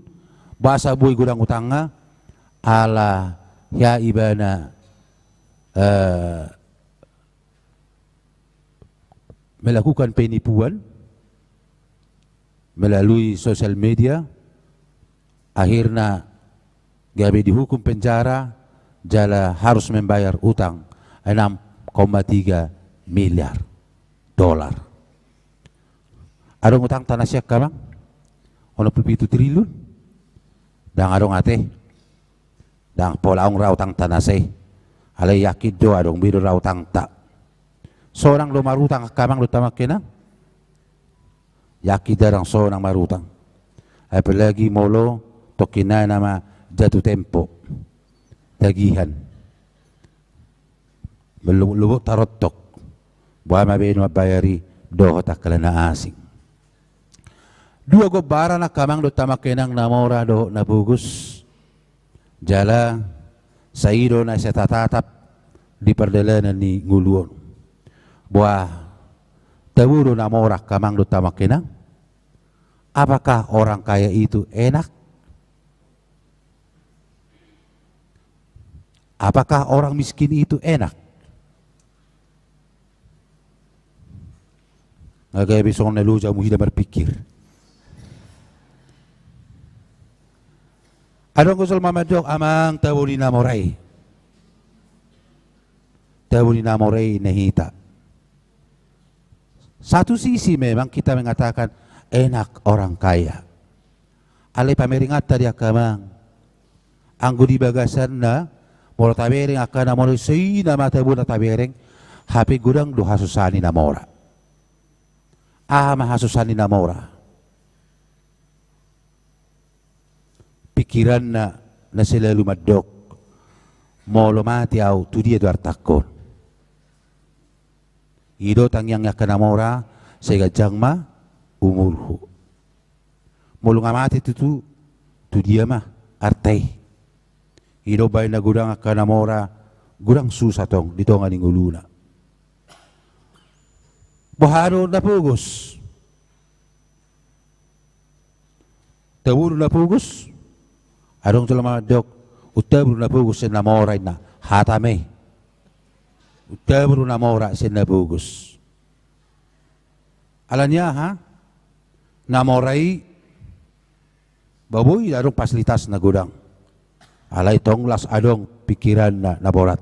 basa boy gudang utanga ala ya ibana melakukan penipuan melalui sosial media, akhirnya gabe dihukum penjara, jala harus membayar utang 6,3 miliar dolar. Adong utang tanah siak kamang, 27 triliun, dan adong ate, dan polaong ra utang tanah se, alay yakid do adong bido ra utang tak. Seorang lo marutang kamang lo tamak kena, yakid darang seorang marutang. Apalagi molo tokina nama jatuh tempo, tagihan, belum tarotok, buah mabeno bayari doho takalana asing. Dua gobara na kamang do tamak kenang namora do nabugus, jala saido na sa tatatap di perdalanan ni nguluon. Buah tawuro namora kamang do tamak kenang. Apakah orang kaya itu enak? Apakah orang miskin itu enak? Agak besok nelu jamu hidup berpikir. Adong kusol mamadok amang tawuri namoray. Tawuri namoray nahita. Satu sisi memang kita mengatakan enak orang kaya. Alay pameringat tadi akamang. Anggo di bagasan na moro tabereng akana moro sei na matabu na tabereng hape gudang do hasusani na mora. Mahasusani na mora. Pikiran na sila lumadok molo mati au tu dia duar takon. Ido tangyang akana mora sega jangma umurhu. Molo nga mati tu dia mah artay. Ido bay na gudang akana mora gudang susah tong dito nga ninguluna. Buharo na pugos. Tawuro na pugos. Adong tulama dok utabro na pugos sa namoray na hatame. Utabro na mora sa nabugos. Alam niya ha? Namoray baboy adong fasilitas na gudang. Alay tong las adong pikiran na naborat.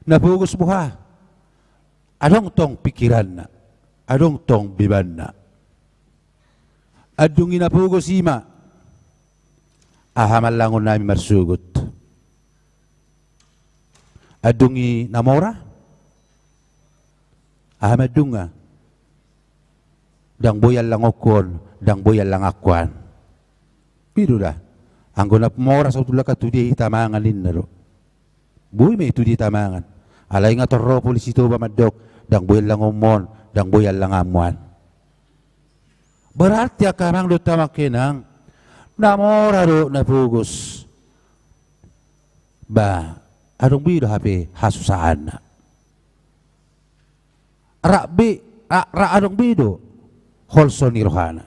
Nabugos buha. Adong tong pikiran na. Adong tong biban na. Adong inapugos ima. Ahamal langon namin marsugot. Adungi namora. Ahamadunga. Dang boyal lang okon, dang boyal lang akwan. Pero dah, anggo na mora sa utula ka tudi tamangan linaro. Buhay may tudi tamangan. Alay nga torro polisi to ba madok, dang boyal lang umon, dang boyal lang amuan. Berarti akarang do tamak kenang namora do napugos. Ba, adong bido hape hasusaan na. Adong bido holso ni rohana.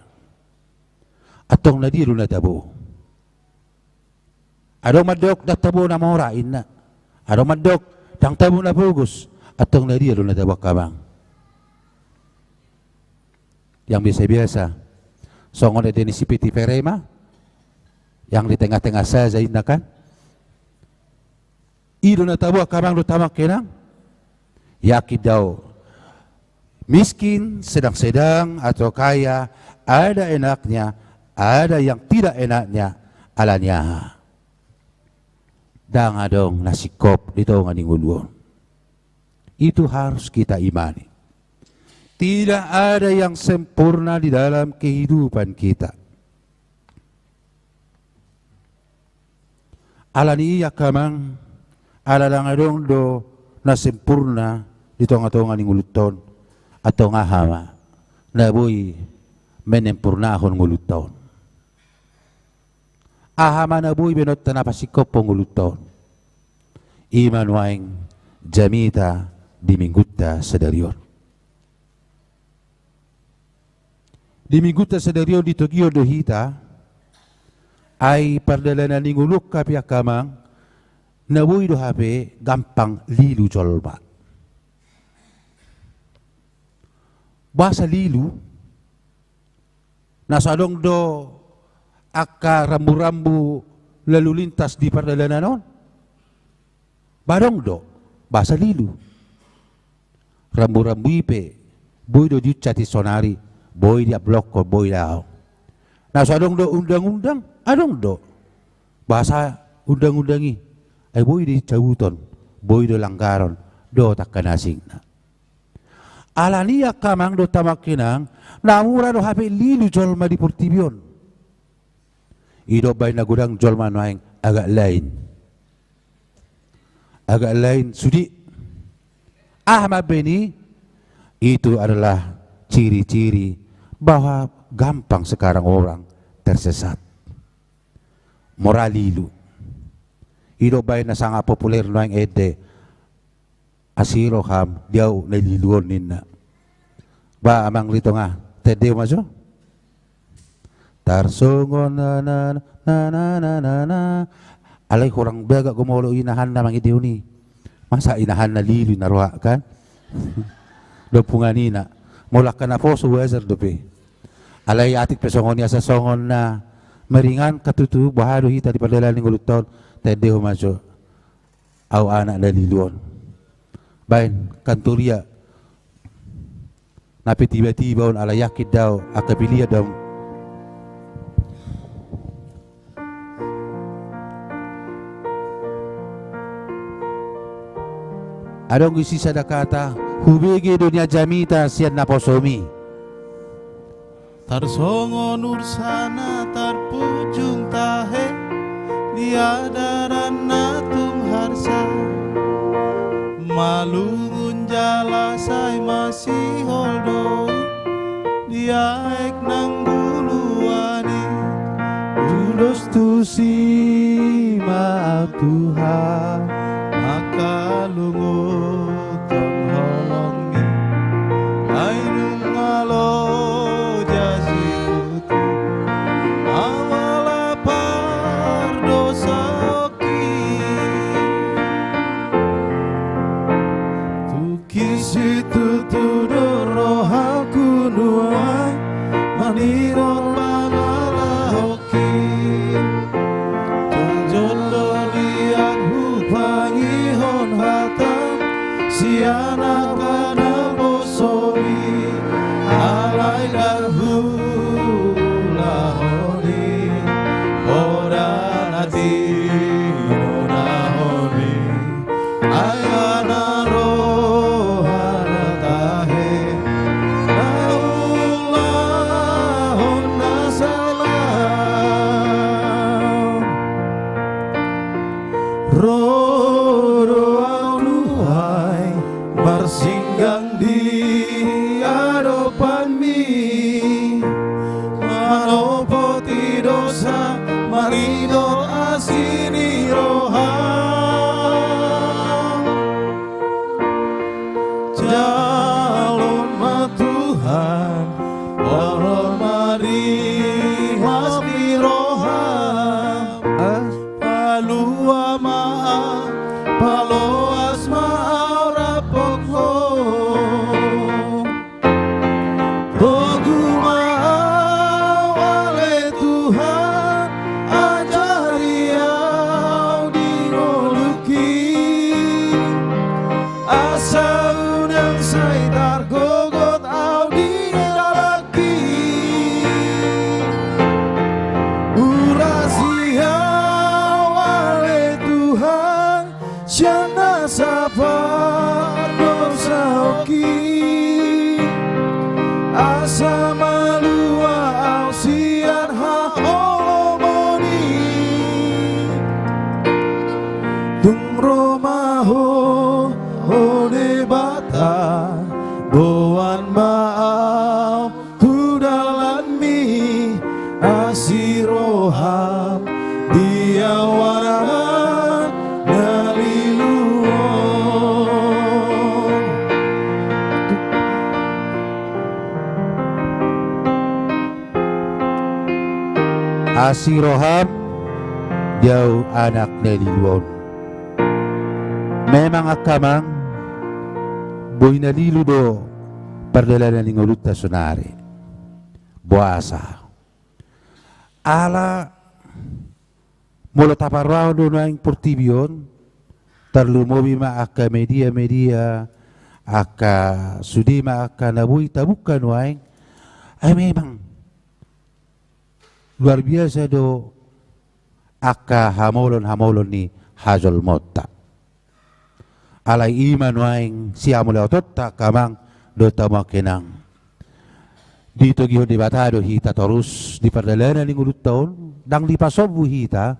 Atong nadiro na tabo. Adong madok na tabo na mora inna. Adong madok tang tabo na pugos. Atong nadiro na tabo kabang. Yang biasa-biasa. Songon na din si Piti Perema. Yang di tengah-tengah saja inna kan. Ido na tabo kabang do tamak kenang. Yakid daw. Miskin, sedang-sedang atau kaya, ada enaknya, ada yang tidak enaknya, alanya. Dang adong nasikop dito nga ninguluon. Itu harus kita imani. Tidak ada yang sempurna di dalam kehidupan kita. Alani iya kamang, alalang adong do na sempurna dito nga ninguluton. Atau ngahama na boy menempurnahon nguluton. Ahama na boy benot na pasikop po nguluton. Iman waing jamita dimingguta sa dariyon. Di minggu tersedario di Tokyo do hita, ay pardalanan ni nguluk kapi akamang, nabuy do hape gampang lilu jolba. Bahasa lilu, nasadong do aka rambu-rambu lalu lintas di pardalanan non. Barong do, bahasa lilu. Rambu-rambu ipe, boy do jucati sonari, boy dia blok ko boy lao. Nah sadong do undang-undang, adong do. Bahasa undang-undangi, ay boy di cawuton, boy do langgaron, do takkanasing na. Alania kamang do tamakinang, namura do hape lilu jolma di Portibion. Ido bay na gudang jolma noaing agak lain. Agak lain sudi. Ahmad Beni itu adalah ciri-ciri bahwa gampang sekarang orang tersesat. Moralilu. Ido bay na sangat populer noaing ede asiro ham diaw naliluon ninna. Ba amang lito nga tede maso. Tarsongon na na na na na na na. Alay kurang baga gumolo inahan na mga idiw ni. Masa inahan na lilu na ruha kan? Dopunganina. Mula ka na po sa weather dope. Alay atik pesongon niya sa songon na maringan katutu bahado hita di padala ng uluton. Tede humaso. Aw anak na liluon. Bain kanturia. Napi tiba-tiba on alayakid daw akabilia daw. Adong isi sadakata hubigi dunia jamita sian naposomi. Tarsongon ursana tarpujung tahe diadaran natum harsa malungun jalasai masih holdoi diaek nang buluani ulos tusi maaf Tuhan maka lunguton holongi ainung ngalo jasi kutu awala pardosa oki tukisi tutudur rohaku nuai maniror bagala hoki jondo liat hupangihon hatam siana kana bosomi alai darhu lahoni oranati nonahoni ayana rohana tahe naulahon nasalam Roro Auluhai bersinggang di hadapan mi manopoti dosa marido asini roham jalon Tuhan orang mari hasbi roham palua maaf paloas maaf rapokho Togu maaf oleh Tuhan ajari au dingoluki asa unang saitar gogot au dinalaki urasia oleh Tuhan siana sapar dosa oki asa malua au sian ha holomoni tung romaho hone bata boan maaf pudalan mi asiroham dia warahan naliluon Asiroham jauh anak neliluon. Memang akamang boy nalilu do perdalanan ng uluta sunari. Buasa. Ala mula taparao do na yung portibion terlumobi ma aka media aka sudima aka nabuhi tabukan waing ay memang luar biasa do aka hamolon ni Hazol Mota alay iman waing siya mula otot ta kamang do tamakinang dito giho debatado hita terus di perdalanan ng ulut taon dang lipasobu hita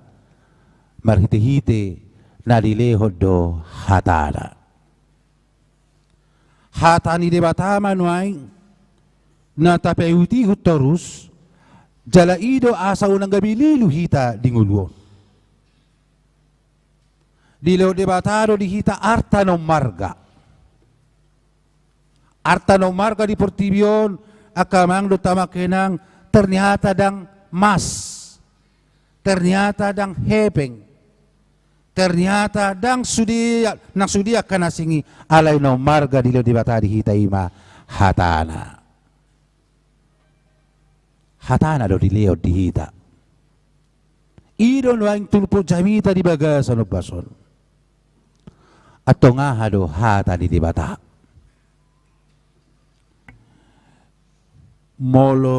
marhite-hite na dilehod do hatana. Hatani debatama nuay na tapeuti terus jalaido asa unang gabi lilu hita dinguluon. Dileo debatado di hita arta no marga. Arta no marga di Portibion akamang do tamakenang ternyata dang mas. Ternyata dang hepeng. Ternyata dang sudia kana singi alay no marga dilo debatadi hita ima hatana. Hatana do dileo di hita. Idon waing tulpo jamita di bagasan o bason. Ato nga hado hata di debata. Molo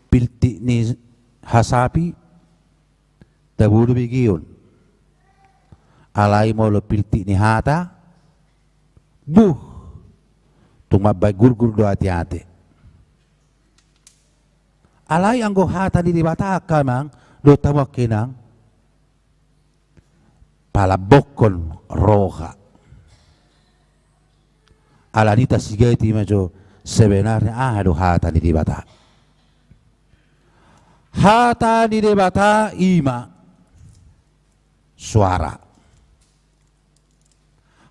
pilti ni hasapi tabudo bigiyon. Alay molo pilti ni hata tumabay gurgur do ati-ati. Alay anggo hata di debata kamang do tawakinang palabokon roha. Alanita sigeti majo sebenarnya do hata di debata. Hata di debata ima suara.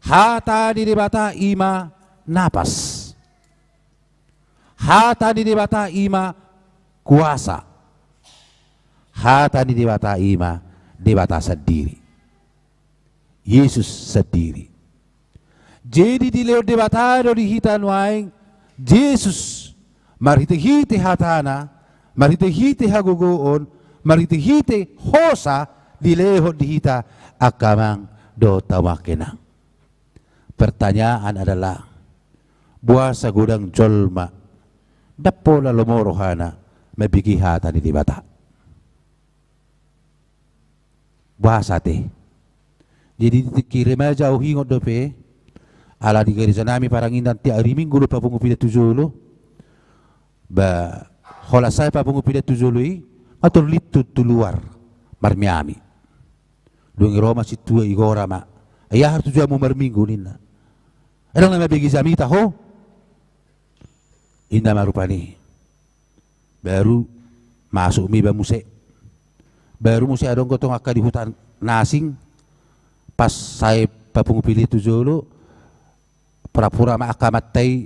Hata di debata ima napas. Hata di debata ima kuasa. Hata di debata ima debata sendiri. Yesus sendiri. Jadi di leo debatado di hitan waing Yesus marhite-hite hatana, marhite-hite hagugoon, marhite-hite hosa di leo di hita akamang do tawakenang. Pertanyaan adalah buasa gudang jolma dapola lomorohana mabigi hata di debata. Buasa te. Jadi kirim aja uhingot dope. Ala di garis nami parang indan ti ari minggu pa pungupila tujulo. Ba hola saya pa pungupila tujului atur litu tuluar marmiami. Dungi Roma si tua igora ma. Ayah harus tujuan mu marminggu nina. Erang nama bagi zamita ho. Indah marupani. Baru masuk miba muse. Baru muse adong gotong akka di hutan nasing. Pas saya pa pungupila tujulo. Pura-pura ma akamatay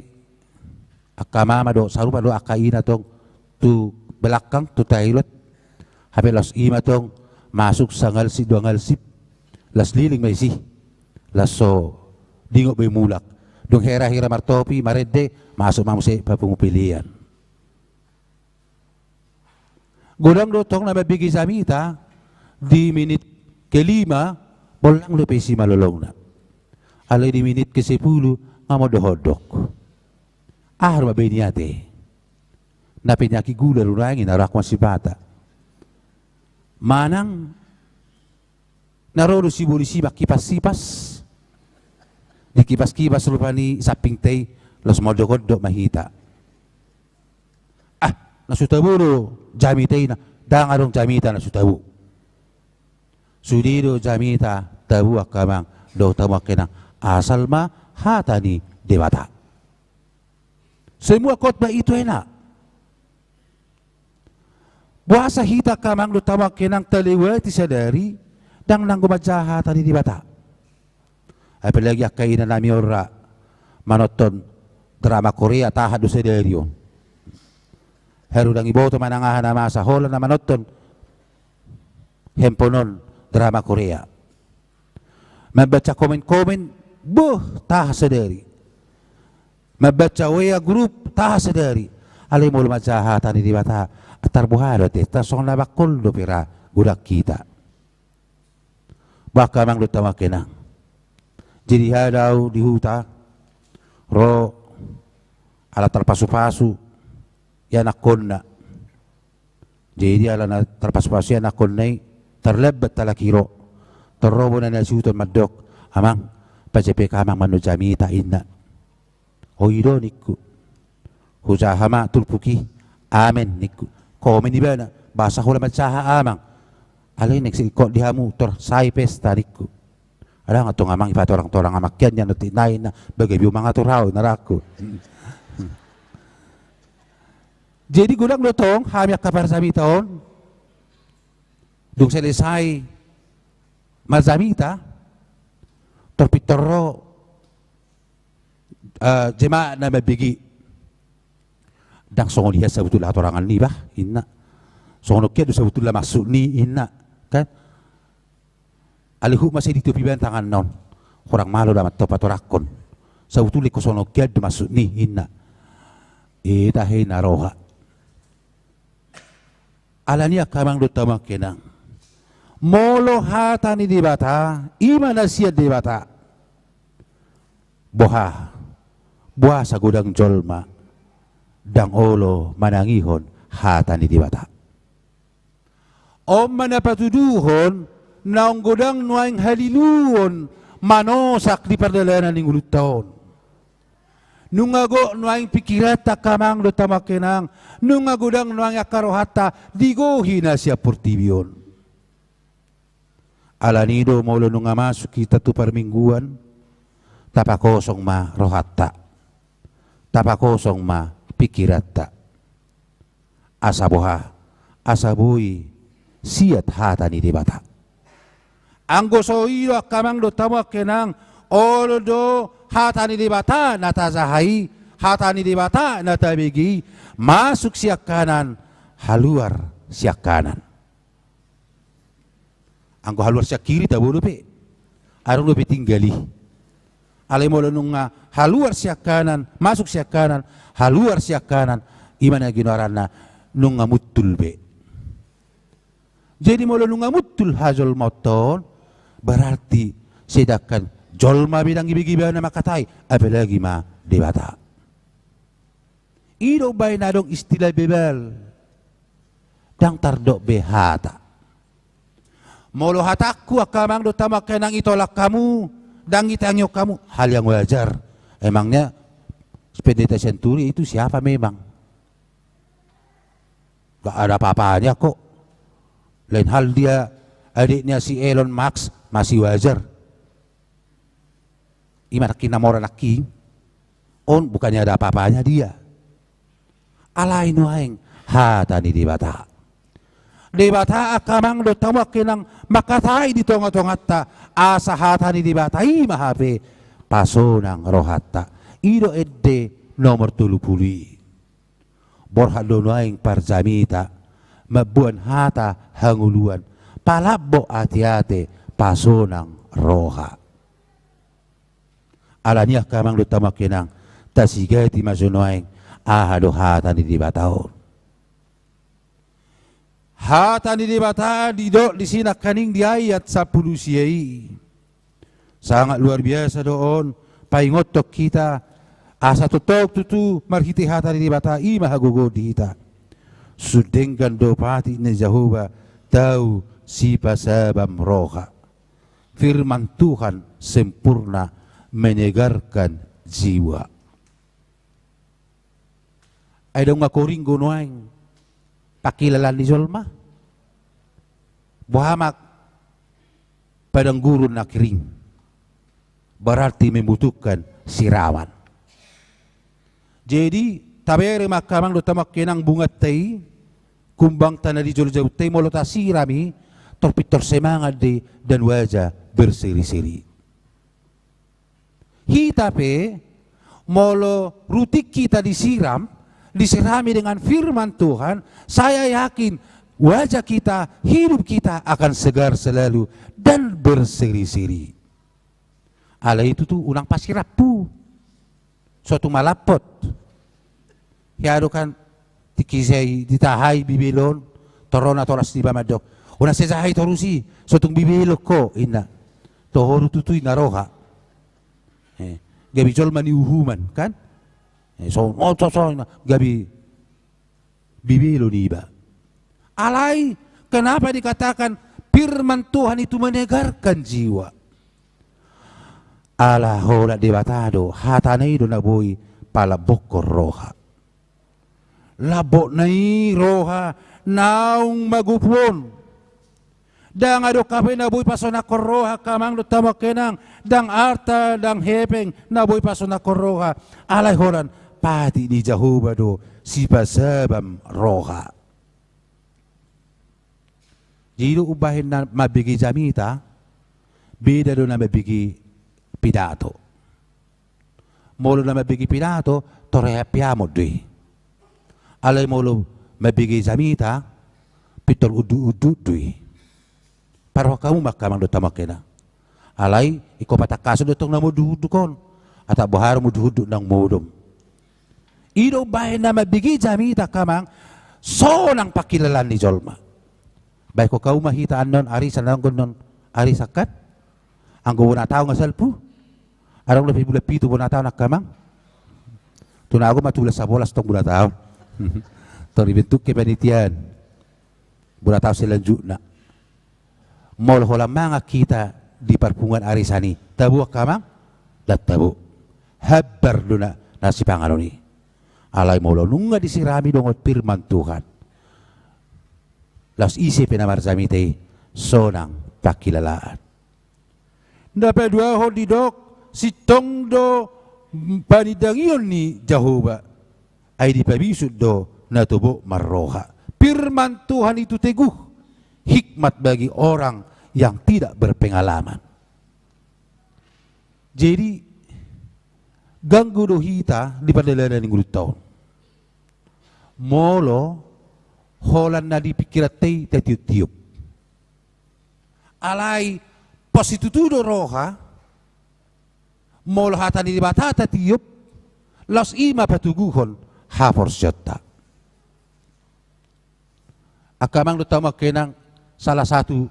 akamama do sarupa do akaina tong tu belakang tu tailot hape las ima tong masuk sangal si dua ngalsip las liling may si laso dingo bay mulak dong hera martopi marede masuk mamuse papungupilian godang do tong na mabigi samita di minit kelima bolang lo pesi malolong na alay di minit ke 10 ngamodohodok. Ahar mabeniate. Na penyaki gula rurangin narakwan si bata. Manang narodo si polisi kipas-kipas. Di kipas-kipas rupani saping tay los modokodok mahita. Nasutabu do jamitay na dangarong jamita nasutabu. Sudido jamita tabu akamang do tawakenang asal ma hatani debata. Semua khotbah itu enak. Buasa hita kamang do tawakenang taliwati sadari dang nang gumajaha tani debata. Apalagi akainan nami ora manoton drama Korea tahad do sadari. Heru dang iboto manangahan na masa hola na manoton handphoneon drama Korea. Membaca komen-komen, tah sadari. Membaca WA grup, tah sadari. Alay mo lumajahatan ni dibata, atarbuhado te, tasong nabakol do pira, gudak kita. Baka mang lutama kenang. Jadi hadaw di huta, ro, ala terpasu-pasu, yan akon na. Jadi ala na terpasu-pasu yan akon na, terlebat talakiro, terrobo na nasuton madok, amang, pajepe kamang manujamita inna. O ironiku, hujahama tulpuki, amen niku. Komen iba na, basa ko naman saha amang. Alay nagsikot dihamu, tor say pesta niku. Ada nga itong amang ipatorang-torang amakyan yan, tinayin na, bagay yung mga turaw, narako. Jadi gulang lutong, hamyak kapar sa bitaon, dung selesai mazamita, torpitoro, jema na mabigi, dang songon dia sa betul atorangan ni bah, inna. Songon kya do sa betul la masuk ni, inna. Kan? Alihu masih ditupi tangan non, orang malu dapat topat orakon. Sa betul ko songon kya do masuk ni, inna. Tahe naroha. Alania kamang do tama kenang. Molo hata ni dibata, imana siya dibata. Buah sa gudang jolma, dang olo manangihon hata ni dibata. Om manapatuduhon, naong gudang nuaing haliluon, manosak di perdalanan ng ulut taon. Nungago nuaing pikirata kamang do tamakenang, nungagudang nuaing akarohata, digohi na siya portibion. Alanido molo nunga masuk kita tu permingguan, tapakosong ma rohata, tapakosong ma pikirata. Asaboha, asabui, siat hata ni dibata. Anggo soiro kamang do tamakenang, olo do hata ni dibata natazahai, hata ni dibata natabigi, masuk siak kanan, haluar siak kanan. Anggo haluar siak kiri tabu lupe, arung lupe tinggali. Alay mo nung haluar siak kanan, masuk siak kanan, haluar siak kanan, imana ginoran na nung mutul be. Jadi mula nung mutul hajol moton, berarti sedangkan jolma bidang gibi-gibi na makatay, apalagi ma debata. Ino bay na dong istilah bebel, dang tardok behata. Molo hataku akamang do tamak kenang itolak kamu, dang itangyo kamu, hal yang wajar. Emangnya Pendeta Senturi itu siapa memang? Gak ada apa-apanya kok. Lain hal dia adiknya si Elon Musk masih wajar. Iman kinamora laki, on bukannya ada apa-apanya dia. Alay nuaing hata ni dibata. Dibata akamang do tamak kenang makatay di tonga-tongata asa hata ni dibata mahape pasonang rohata. Ido edde nomor 30. Borha do nuaing parjamita mabuan hata hanguluan palabo ati-ate pasonang roha. Alanya kamang do tamak kenang tasigati mazunuaing ahado hata ni dibataon. Hata ni dibata didok di sini kaning di ayat 10 siyai. Sangat luar biasa doon. Paingotok kita asa tutok tutu marhiti hata ni dibata ima hagugo dihita. Sudenggan do pati ni Jehovah tahu si pasabam roha. Firman Tuhan sempurna menyegarkan jiwa. Ada ngakoring gonoang pakilalan di jolma. Buhamak padang gurun na kering. Berarti membutuhkan siraman. Jadi tabere makamang do tamak kenang bungat tay kumbang tanah di jol-jol tay molota sirami torpitor semangat di dan wajah berseri-seri. Hitape molo rutik kita disirami dengan firman Tuhan, saya yakin wajah kita, hidup kita akan segar selalu dan berseri-seri. Ala itu tuh ulang pasirapu, suatu malapot. Ya kan tikisay ditahai bibilon, torona toras di bamadok. Una sesahay torusi, suatu bibilok ko ina. Tohoru tutu inaroha. Gabi jol mani uhuman kan? So gabi bibilo diba. Alay, kenapa dikatakan firman Tuhan itu menegarkan jiwa? Ala hola debatado hatanay do naboy palabok roha. Labok nai roha naung magupon. Dang ado kape naboy pasona roha kamang do tamak kenang dang arta dang hepeng naboy pasona roha. Alay holan pati di Jehovah do sipasabam roha. Jiro ubahin na mabigi jamita, beda do na mabigi pidato. Molo na mabigi pidato, torehapiamo dui. Alay molo mabigi jamita, pitol udu-udu dui. Pero kamu makamang do tamakena. Alay, iko patakaso do tong namudu-udu kon. At buharo mudu-udu ng mudom. Iro bahin na mabigi jamita kamang, so nang pakilalan ni Jolma. Baik ko kau mahitaan non ari sa nanggon non ari sakat ang gawon na tao nga salpu arang lebih bulan pitu bulan tao nakamang tunago matulas sa bolas tong bulan tao tori bentuk kepanitian bulan tao selanjut na mol hola mga kita di parpungan ari sani tabu kamang dat tabu habar duna nasi pangaloni alay molo nunga disirami dongot firman Tuhan. Las isipin na marzamitay sonang pakilalaan. Dapat dua hodidok si tongdo panidangion ni Jehovah ay di pabisud do natubo marroha. Firman Tuhan itu teguh, hikmat bagi orang yang tidak berpengalaman. Jadi ganggu dohita di padalanan ng tahun. Molo holan na di pikiratay tetiup-tiup. Alay, positutudo roha, molhatan di batata tiup, los ima patuguhon, hapor siyota. Akamang lutama kenang salah satu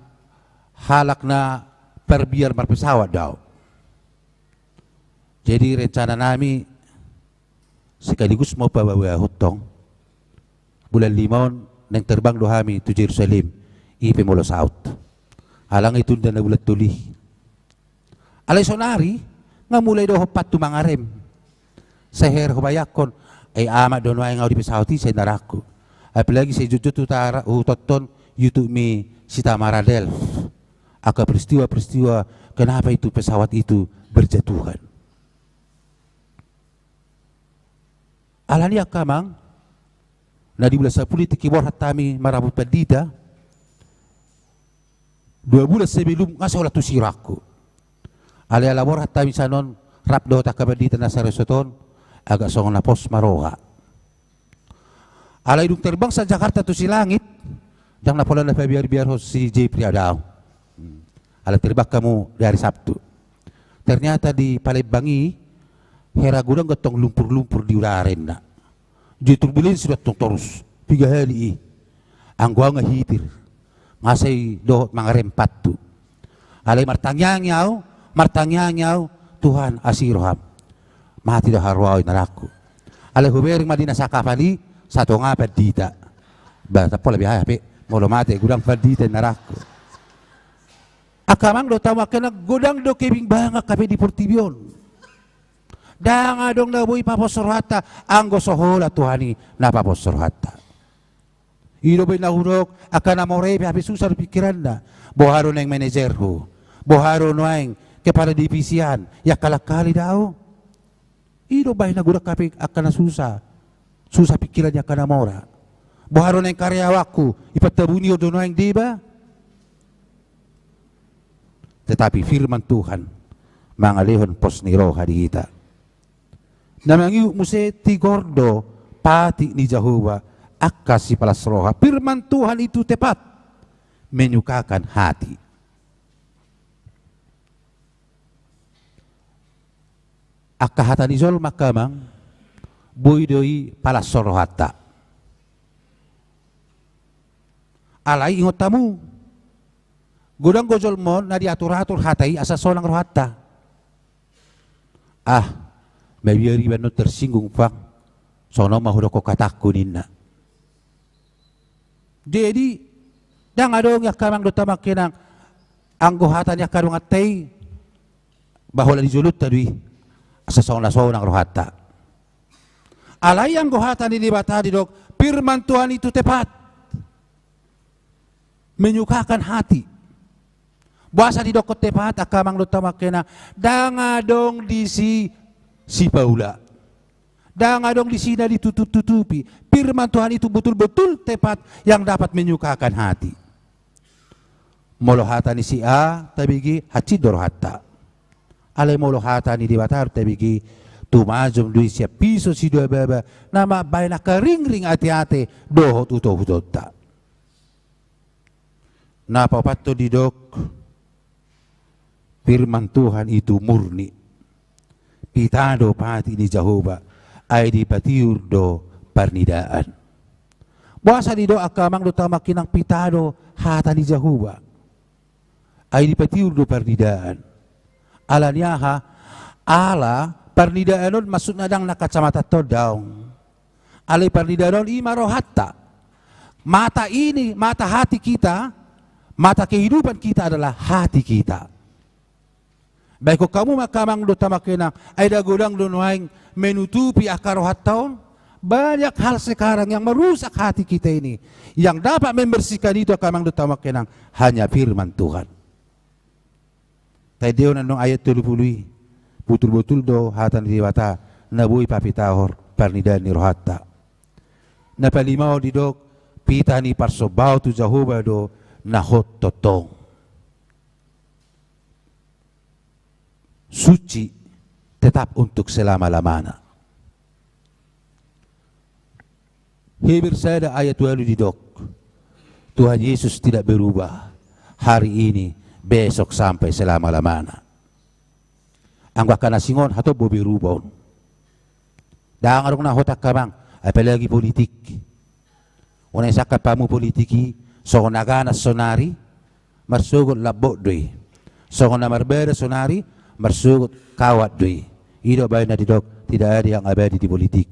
halak na perbiar marpesawa daw. Jadi rencana nami sekaligus mau bawa hutong bulan limon nang terbang dohami tu Jerusalem ipe molo saut alang itu dan bulat tuli alay sonari nga mulai do hopat tu mangarem seher hubayakon ay ama dono ay ngaw di pesauti sa naraku apalagi sa jujut utara utoton YouTube mi si Tamaradel aka peristiwa kenapa itu pesawat itu berjatuhan alani akamang na di bulan 10 tikibor hatami marabut padita 2 bulan sebelum ngasola tu siraku ali alabor hatami sanon rapdo takabadita na sa resoton agak song na pos maroha alay duk terbang sa Jakarta tu si langit dang napola na biar si Jepri adaw ala terbang kamu dari Sabtu ternyata di Palembang heragudang gotong lumpur-lumpur di udaren na di turbulensi sudah terus 3 hari ang gua ngahitir masay dohot mga rempat tu alay martangyaw Tuhan asiroham mati dah harwaw naraku alay hubering madina sa kapali satu nga padita bata po labi hayapi molo mati gudang padita naraku akamang do tawa kena gudang do kebing banga kape di Portibion danga dong na boy paposorhata anggo sohola Tuhani na paposorhata. Ilo bay nahunok akan na morepe hapi susar pikiran na boharo na yung manager ho boharo na yung kepala divisian ya kalakali daw. Ilo bay nagurak kapi akan na susah pikiran ya kana mora boharo na yung karyawaku ipatabunyo doon na yung diba. Tetapi firman Tuhan mga lehon pos ni roha di kita. Namang yu muse ti gordo pati ni Jehovah akasi palas roha. Firman Tuhan itu tepat, menyukakan hati. Akahatan izol makamang boydoi palas rohata. Alai ingot tamu, godang gojol mon na diatur-atur hatai asa solang rohata. Mabiari ba no tersinggung fak, sono mahudo ko katakku ninna. Jadi, dang adong ya kamang do tamak kinang anggohatan ya karung atay bahola dijulut tadi asa sona rohata. Alai anggohatan ini batadi dok, firman Tuhan itu tepat, menyukakan hati. Bahasa di dokot tepat akamang do tamak kinang dang adong di si Paula. Dan adong di sini ditutup-tutupi. Firman Tuhan itu betul-betul tepat yang dapat menyukakan hati. Molohata ni si A, tabigi hacidor hatta. Alay molohata ni dibatar tabigi tumajom dui siya piso si dua baba nama bayna karing-ring ati-ati dohot uto-utot ta. Napapato di dok, firman Tuhan itu murni. Pitado pati ni Jehovah ay di patiur do parnidaan. Bahasa di do akamang do tamak kinang pitado hata ni Jehovah ay di patiur do parnidaan. Alanya ha ala parnidaan masuk nadang nakacamata to daung. Alay parnidaan imaro hatta. Mata ini, mata hati kita, mata kehidupan kita adalah hati kita. Baik kok kamu makamang do tamakena ay dagodang do noaing menutupi akar rohat tahun, banyak hal sekarang yang merusak hati kita ini. Yang dapat membersihkan itu akamang do tamakena hanya firman Tuhan. Tay deo nandong ayat 30 betul-betul do hatan diwata nabui papitahor parnidan ni rohatta. Napalimao di dok pita ni parsobao tu Jehovah do nahot totong. Suci tetap untuk selama-lamanya. Hebir saya ayat 20 di dok. Tuhan Yesus tidak berubah hari ini, besok sampai selama-lamanya. Angga kana singon hato bo berubah. Dang arong na hotak kamang apalagi politik. Unay sakat pamu politiki so nagana sonari marsugot labot doy. So na marbera sonari marsugot kawat doi. Ido bayi na didok, tidak ada yang abadi di politik.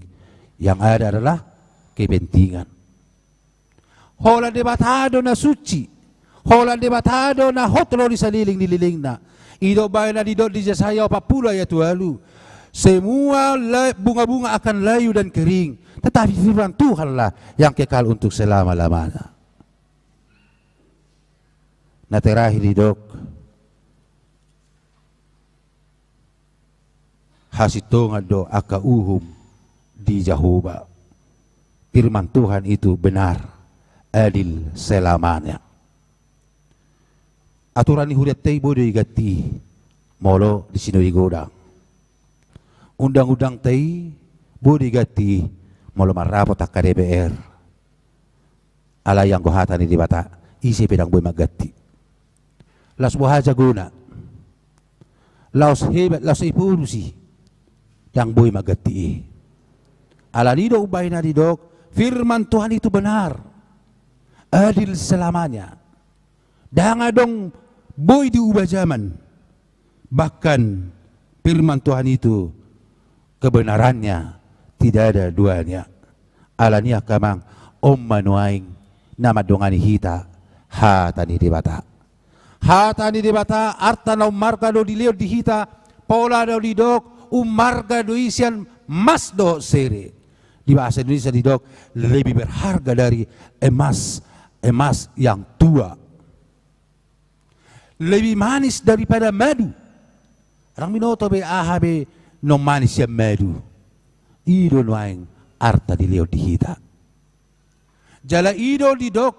Yang ada adalah kepentingan. Hola debatado na suci. Hola debatado na hotlo di saliling na. Ido bayi na didok di Yesaya 40 ayat 20. Semua bunga-bunga akan layu dan kering. Tetapi firman Tuhanlah yang kekal untuk selama-lamanya. Nah terakhir didok, hasitongan do akauhum di Jehovah. Firman Tuhan itu benar, adil selamanya. Aturan ni huriat tay bodo igati molo di sino igodang. Undang-undang tay bodo igati molo marapot ak DPR. Ala yang gohatan ni dibata isi pedang boy magati. Las buhaja guna. Laos hebat laos ipurusi yang boy magati. Alanido ubay na didok, firman Tuhan itu benar, adil selamanya. Dangadong boy diubah zaman. Bahkan firman Tuhan itu kebenarannya tidak ada duanya. Alania kamang manuaing nama dongani hita hatani dibata. Hatani dibata arta na marka do dileo di hita pola do didok marga do isian mas do sere. Di bahasa Indonesia didok lebih berharga dari emas yang tua. Lebih manis daripada madu. Orang minoto be ahabe no manis yang madu. Ido noaing arta dileo di hita. Jala ido didok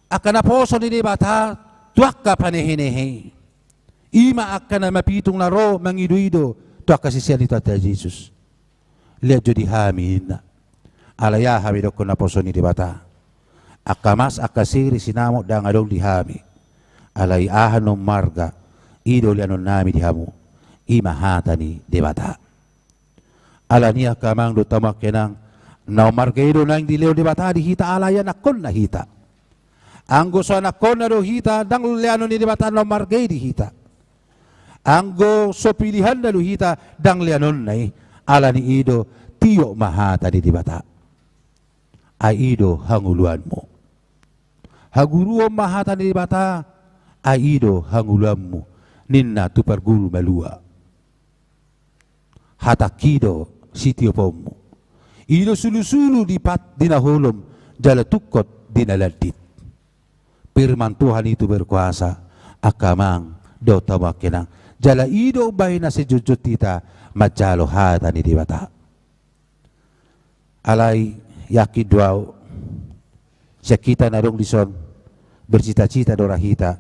akan aposo ni debata tuaka panehenehe. Ima akan mapitung laro mangido-ido tuaka sisian itu ata Jesus. Lihat jadi hamin. alaya hami dokon na posoni di bata akamas akasiri sinamo dang adong dihami alay ahanom marga ido lianon nami dihamu imahatani di bata alania kamang do tamak kenang na marga ido nang dileo di bata dihita alaya nakon na hita anggo so nakon na do hita dang lianon di bata na marga dihita anggo so pilihan na do hita dang lianon nai alani ido tiyo mahatani di bata ay ido hanguluan mo. Haguruo mahatan di bata ay ido hanguluan mo. Ninna tu perguru malua. Hatakido sitio pomo. Ido sulu-sulu dipat dinahulom jala tukot dinaladit. Firman Tuhan itu berkuasa akamang do tawakenang jala ido bay na si jujut tita majalo hatani di bata. Alay yakin duau siya kita na dong lison bercita-cita do rahita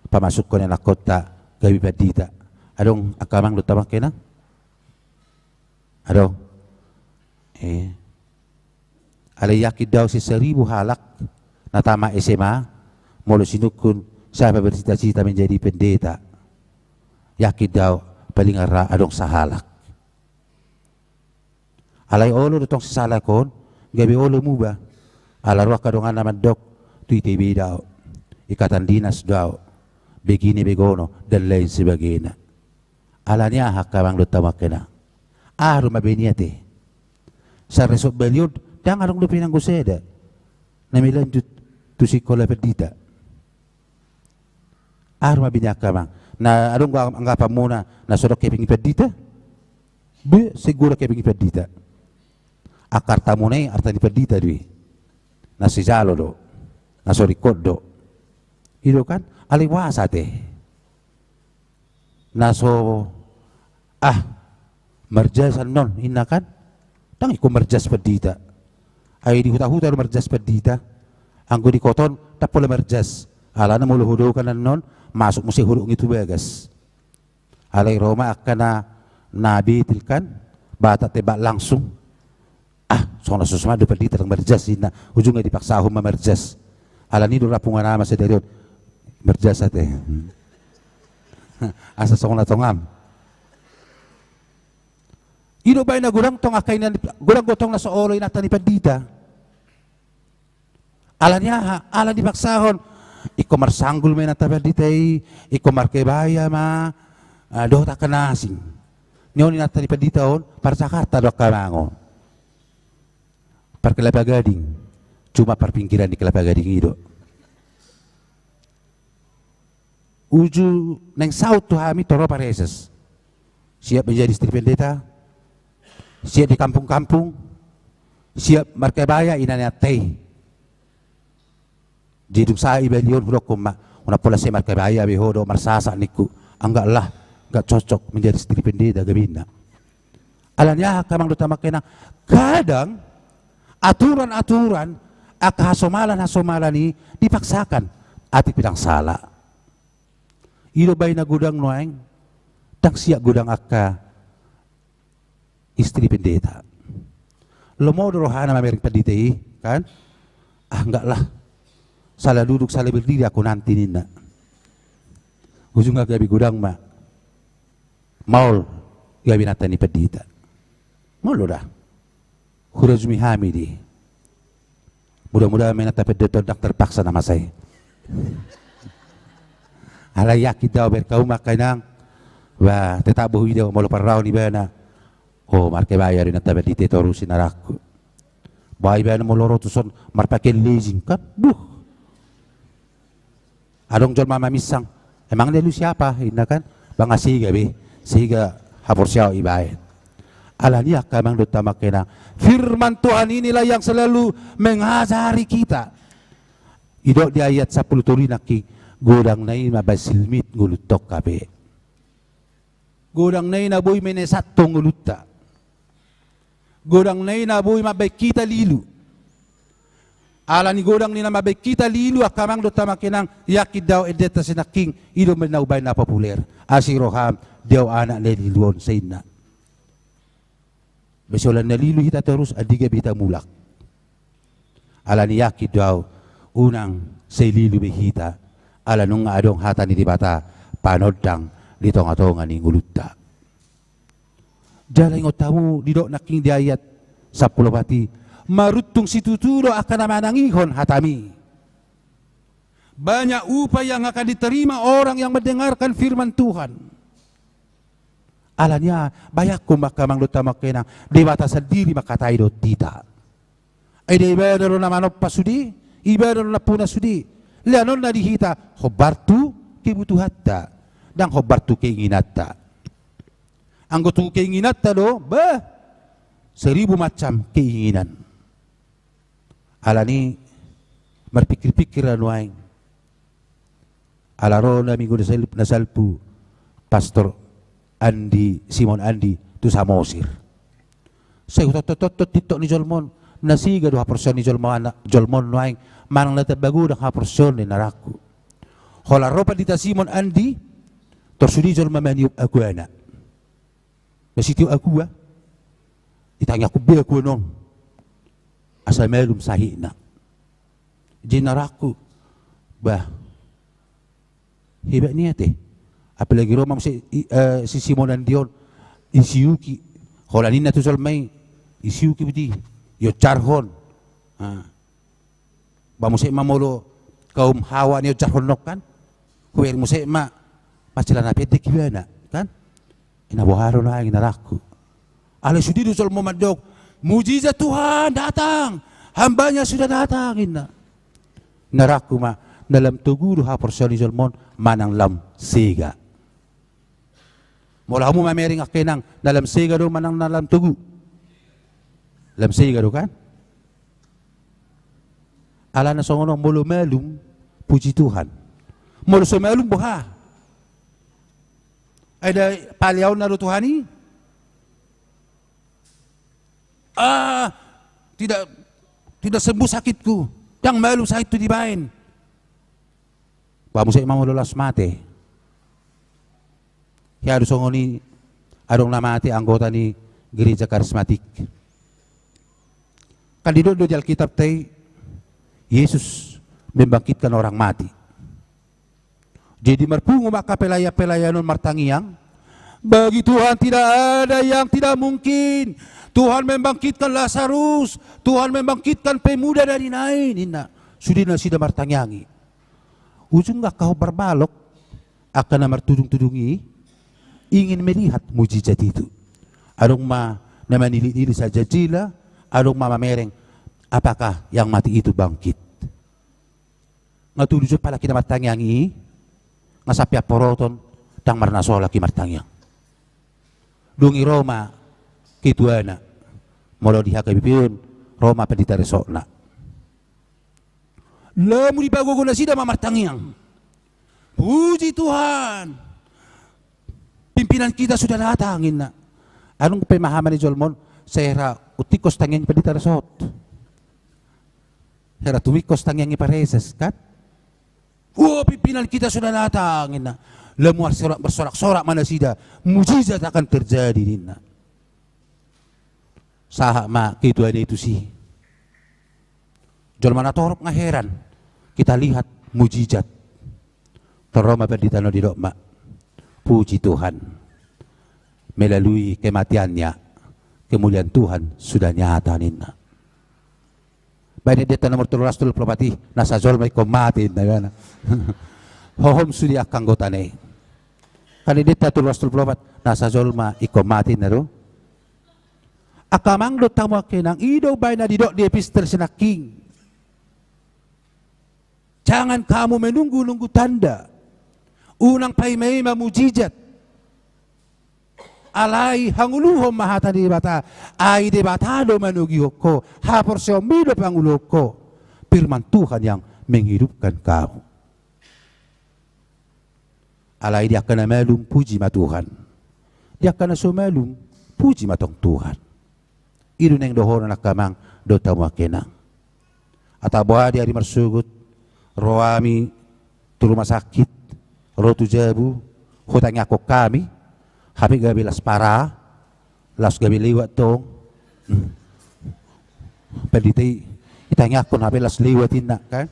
pamasuk ko na nakota gabi padita adong akamang lutamak kena adong alay yakin daw si 1,000 halak na tama SMA molo sinukun siya bercita-cita menjadi pendeta yakin daw palingara adong sa halak alay olo dutong sasalakon gabi olo mo ba? Alarwa ka doon naman dok, tu ITB daw, ikatan dinas daw, begini begono, dan lain sebagainya. Alanya hakamang lutamak ka na. Rumabiniate. Sa resop beliod, dang arong lupin ang guseda, namilan tu sikola perdita. Rumabiniak ka mang, na arong anggapan muna, na sorok keping perdita? Siguro keping perdita. Akar tamu na arta di perdita dwi nasi jalo do naso rikod do ilo kan aliwasa te naso merjasan non inna kan tang iku merjas perdita ay di huta-huta merjas perdita anggo di koton tak boleh merjas alana mulu hudo kan non masuk musi hurung itu bagas alai Roma akana nabi tilkan bata tebak langsung soalnya susma do perdita tang merjas ina ujungnya dipaksa huma merjas alani do rapungan nama sederion merjas ate asa soalnya tongam ido bay na gurang tong akainan gurang gotong na soolo inata ni perdita alanya ala dipaksahon iko marsanggul may nata perdita iko markebaya ma do takanasing nyon inata ni perdita on para Jakarta do kamangon par Kelapa Gading, cuma par pinggiran di Kelapa Gading itu. Uju neng saut tu hami toro pareses, siap menjadi istri pendeta, siap di kampung-kampung, siap markebaya inanya teh. Jiduk saya ibelion hurok koma, una pola saya markebaya behodo marsasa niku, enggak cocok menjadi istri pendeta gabina. Alanya kamang utama kena kadang aturan-aturan hasomalan ini dipaksakan ati pidang salah ilo bay na gudang noeng tak siap gudang akka istri pendeta lo mau rohana mamering pendeta kan enggak lah salah duduk salah berdiri aku nanti nina ujung gabi gudang ma maul gabi natani pendeta mau lo dah Hurajmi Hamidi. Mudah-mudahan menata pendeta dak terpaksa nama saya. Alayak kita berkaum makanang wa tetabuh video mau parau ni bana. Oh marke bayar nata pendeta torusin araku. Bai bana mau loro tuson marpake leasing kan. Adong jol mama misang. Emang dia lu siapa? Ina kan? Bang asiga be. Sehingga hapur siau ibain. Alania kamang utama kena firman Tuhan inilah yang selalu mengajari kita idok di ayat 10 turinaki godang nai mabasilmit ngulutok kabe godang nai na boy menesat nguluta godang nai na boy mabay kita lilu alani godang ni na mabay kita lilu akamang utama kenang yakid daw edeta sinaking ido menaubay na populer asiroham daw anak neliluon sa ina besolan nalilu hita terus adiga bita mulak Alani yaki daw unang selilu behita ala nung adong hata ni dibata panodang di tonga-tonga ni ngulutta. Jaring otamu didok naking di ayat 10 pati marutung situtulo akan namanangihon hatami. Banyak upaya yang akan diterima orang yang mendengarkan firman Tuhan. Alanya bayak maka mangluta makena dewata sendiri makatai do tita. Ede ibadah na manop pasudi, ibadah na puna sudi. Lianon na dihita hobartu kebutuhatta dan hobartu keinginatta. Anggotu keinginatta do, 1000 macam keinginan. Alani berpikir-pikir anuain. Alarona minggu nasalpu Pastor Andi, Simon Andi tu samosir. Saya utot titok ni Jolmon nasiga 2% ni Jolmon nuaing manang natabagu dah 1% ni naraku. Hola ropa dita Simon Andi tersudi Jolma maniup aku anak. Nasitiu aku ditanya aku be aku nong asal melum sahina. Jinaraku hebat niat apalagi Roma si Simon Andion isiuki holanina tu solmai isiuki beti yo charhon ba musik mamolo kaum hawa ni charhon nok kan kuwer musik ma macilana pete kibana kan ina boharo na inaraku ale sudi tu sol momadok mujizat Tuhan datang hambanya sudah datang naraku ma dalam tugu 2% Jolmon manang lam sega. Mula mo mamering akinang dalam sega do manang dalam tugu. Lam sega do kan? Ala na songono mulu malum puji Tuhan. Mulu so malum boha. Ada paliaw na do Tuhani? Tidak sembuh sakitku. Yang malum sakit tu dibain. Bamusik mau lolos mate. Ya harus ngoni adong namati anggota ni gereja karismatik. Kan di do Alkitab teh Yesus membangkitkan orang mati. Jadi merpungu maka pelaya-pelayanon martangiang bagi Tuhan tidak ada yang tidak mungkin. Tuhan membangkitkan Lazarus, Tuhan membangkitkan pemuda dari Nain. Sudina sida martangiangi. Ujung gak kau berbalok akan namar tudung-tudungi ingin melihat mujizat itu. Adong ma nama nili-nili saja jila, adong ma mamereng apakah yang mati itu bangkit. Ngatudujo pala kita martangiangi ngasapya poroton tang marnasola ki martangiang. Dungi Roma kituana molo dihakabipun Roma pendita resokna. Lamu di bago guna sida mamartangiang. Puji Tuhan. Pimpinan kita sudah datangin na. Anong pemahaman ni Jolmon? Sera utikos tangyang pendita resot. Sera tumikos tangyang ipareses kan? Pimpinan kita sudah datangin na. Lamu bersorak-sorak mana sida. Mujizat akan terjadi na. Saha ma kituan itu sih. Jolmana torop ngaheran. Kita lihat mujizat teroma berditano di dokma. Puji Tuhan melalui kematiannya kemuliaan Tuhan sudah nyata nina. Benedetta nomor 13 pelopati nasa jolma iko mati na. Hohom sudi akang gotane. Benedetta 13 pelopat nasa jolma iko mati na ro. Akamang do tamo kenang ido bay na didok di epistel senaking. Jangan kamu menunggu-nunggu tanda. Unang paimay mamujizat. Alay hanguluhom mahata di bata. Ay di batado manugihoko. Hapor siomido panguloko. Firman Tuhan yang menghidupkan kamu. Alay dia akan malum puji ma Tuhan. Dia akan sumalum puji matong Tuhan. Iru neng dohon anak kamang do tamu kenang. Atabuha dia di marsugut. Roami tu rumah sakit, rotu jabu, hutangnya aku kami, habis gabi las para, las gabi liwat tong, penditi Kita ngakon hape las lewatin na kan.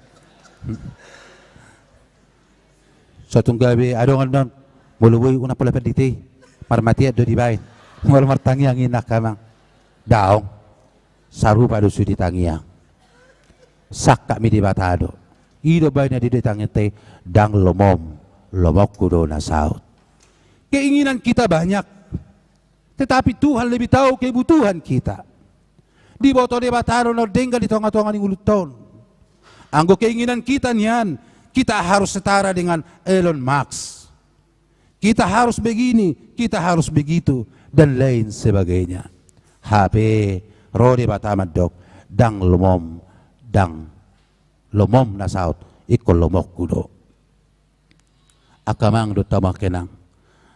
Suatu gabi adong non muluwi una pala pediti marmati do di bain. Mal martangi ang inak kamang daong saru padu sudi tangiang. Sak kami di batado. Ido bain di tangi te dang lomok kudo na saut. Keinginan kita banyak, tetapi Tuhan lebih tahu kebutuhan kita. Di boto de batado no dengga di tonga-tonga ni uluton. Anggo keinginan kita nian, kita harus setara dengan Elon Musk. Kita harus begini, kita harus begitu, dan lain sebagainya. HP, rode batamat dok, dang lomom na saut, ikol lomok kudo. Akamang do tamak kenang.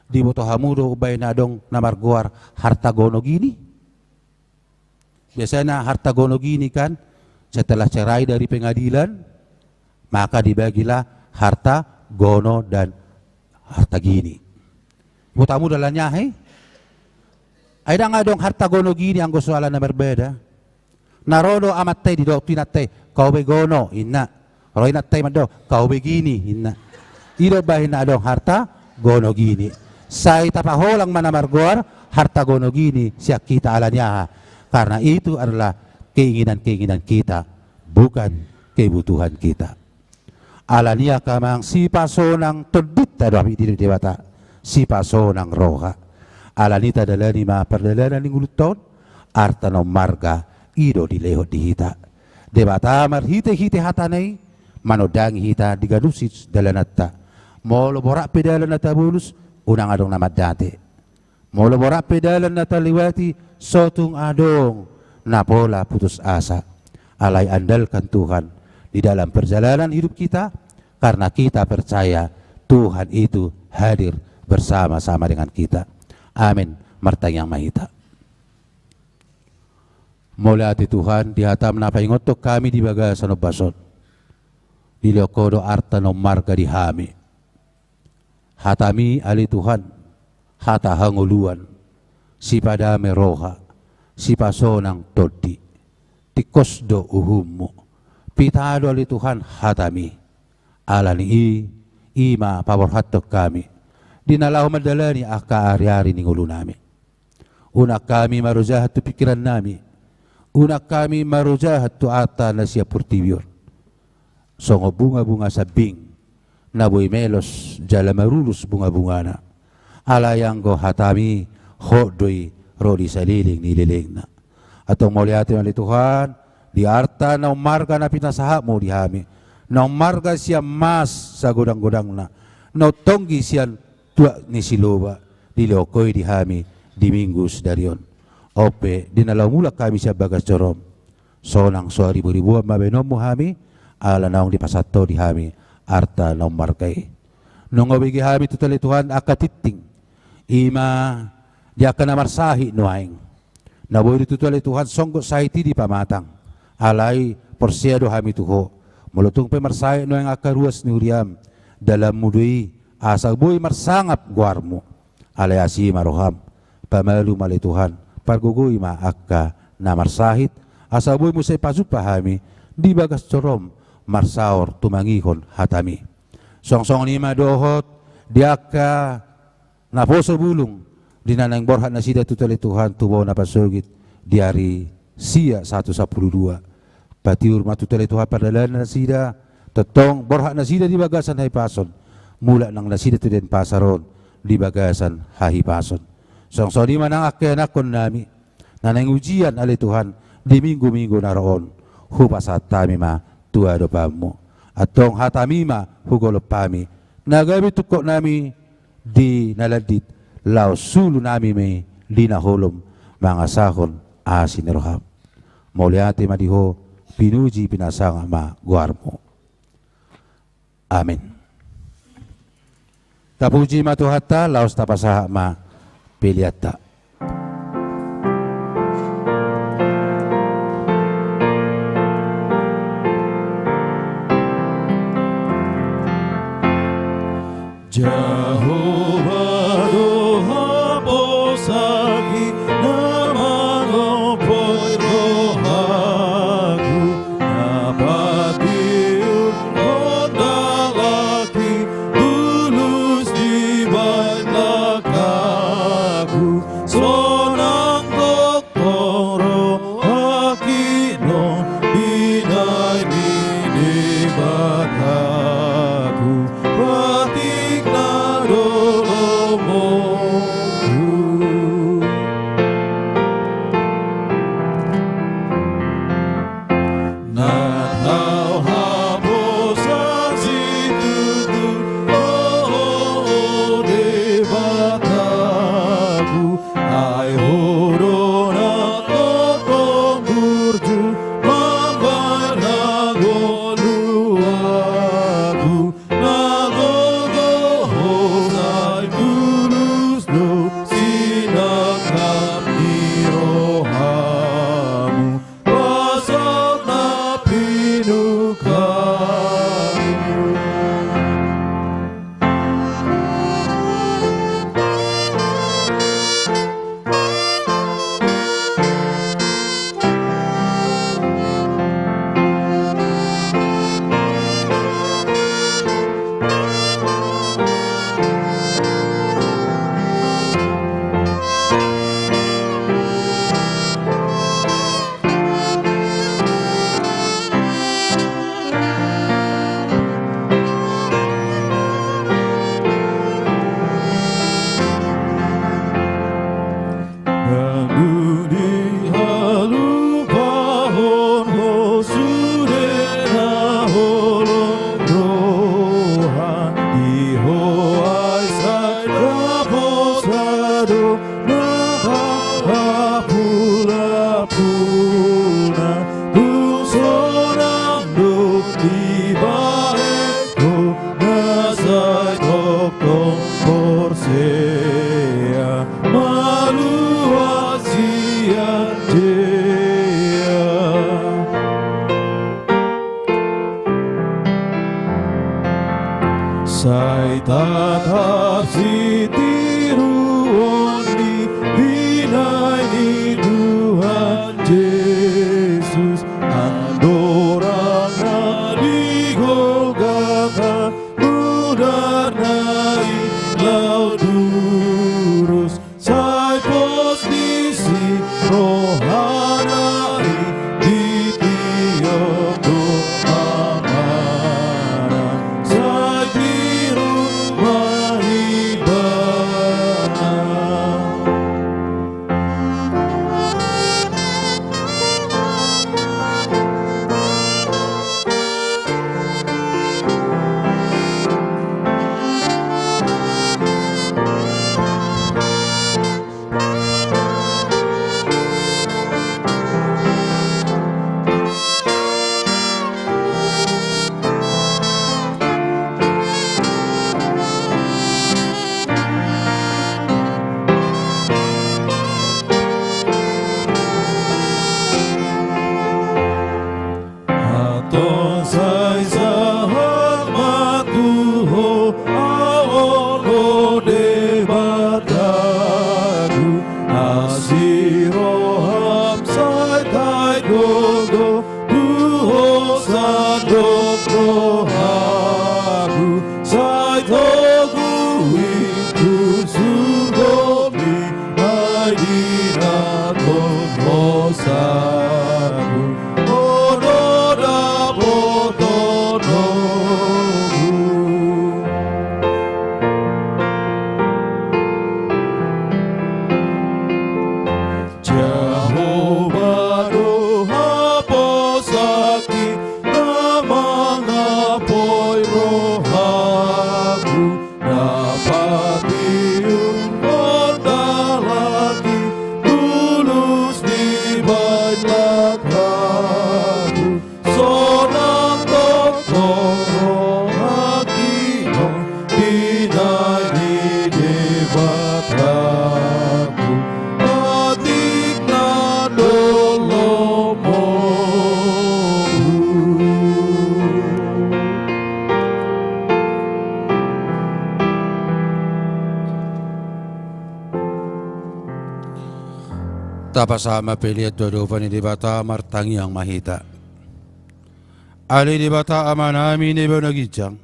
Di boto hamudo ubay na dong namarguar harta gono gini. Biasanya harta gono gini kan, setelah cerai dari pengadilan, maka dibagilah harta gono dan harta gini. Butamu dalamnya, ada nga dong harta gono gini ang soalan na berbeda. Narodo amat tay di doktrin at tay, kau begono, inna. Roy nat tay mado, kau begini, inna. Iro bahin na dong harta gono gini. Sa itapaholang manamarguar, harta gono gini, siya kita alanya. Karena itu adalah keinginan-keinginan kita, bukan kebutuhan kita. Alania kamang si paso ng tundit tado api di dewata, si paso ng roha. Alanita dalani ma perdalanan ng uluton, arta ng marga, ido di lehot di hita. Dewata marhite-hite hatanay, manodang hita di ganusis dalanata. Molo borak pedalan na tabulus, unang adong namat dati. Molo borak pedalan na taliwati, sotung adong na pola putus asa. Alay andalkan Tuhan di dalam perjalanan hidup kita, karena kita percaya Tuhan itu hadir bersama-sama dengan kita. Amin. Martang yang mahita. Mula ati Tuhan dihatam na paingotok kami di bagasan o basot. Di lokodo arta no marga di hami. Hatami ali Tuhan, hata hanguluan, si pada meroha, si pasonang todi, tikos do uhumu, pitado ali Tuhan hatami, alani ima paborhatok kami, dinalaw madalani aka ari-ari ning ulo nami. Una kami marujahat tu pikiran nami, una kami marujahat tu ata na siya purtibiyon. Songo bunga-bunga sa bing, naboy melos jala marulus bunga-bunga na. Alayang go hatami hodoy rodi sa liling nililing na. Atong mauliati ng Tuhan, di arta na umarga na pinasaha mo di hami. Na umarga siya mas sa gudang-gudang na. Na tonggi siya tuwa ni siluba. Di lokoy di hami, di minggus darion. Ope, dinalaw kami siya bagas jorom. So nang so ribu-ribuan mabenom mo hami, ala naong di pasato di hami. Arta na umargay. Nung awigi hami tutali Tuhan akatiting, ima di akan namarsahi nuaing. Naboy tutali Tuhan songgo saiti di pamatang. Alay porsyado hami tuho. Mulutong pemarsahi nuaing akaruas ni Uriam. Dalam mudui asal boy marsangap guarmo. Alay asi maroham. Pamalu mali Tuhan. Pargugoy maaka namarsahit. Asal boy musay pasuk pahami. Di bagas corom. Marsaor tumangihon hatami. Song-song ni madohot diaka naposo bulung dinanang borhat na sida tutali Tuhan tubaw na pasugit diari siya 112. Patiur matutali Tuhan padalan na sida tetong borhat na sida di bagasan haipason mula nang nasida tu den pasaron di bagasan hahipason. Song-song ni manang akyanakon nami nanang ujian ali Tuhan di minggu-minggu naroon hupasat tami ma tuado pamo atong hatamima hugolo pami nagamit tukok nami di naladit law sulu nami may linahulom mga sahon asin roham mauliati madiho pinuji pinasanga ma guarmo. Amin. Tapuji matuhata laos tapasaha ma piliata. Jehovah doha posagi namang opoy rohaku tatap sitiruan di binai di Tuhan Yesus andorana di Golgata mudar nai laut durus sai posisi rohanai di tiap amara sai biru mahibana. Aton sai sahabat Tuhan awal debataku asiroham sai tai gogo Tuhan sadok rohaku sai togu itu surgomi aidinaton mosaku onoda potonogu. Jehovah doha posaki namanga poi rohaku dapati ungonda lagi tulus di banyak aku sonang totong rohakino binai di debataku adik na dolomo. Tapasama pilihat dodopan di bata martangi yang mahita. Ali di bata amanami ni banagijang.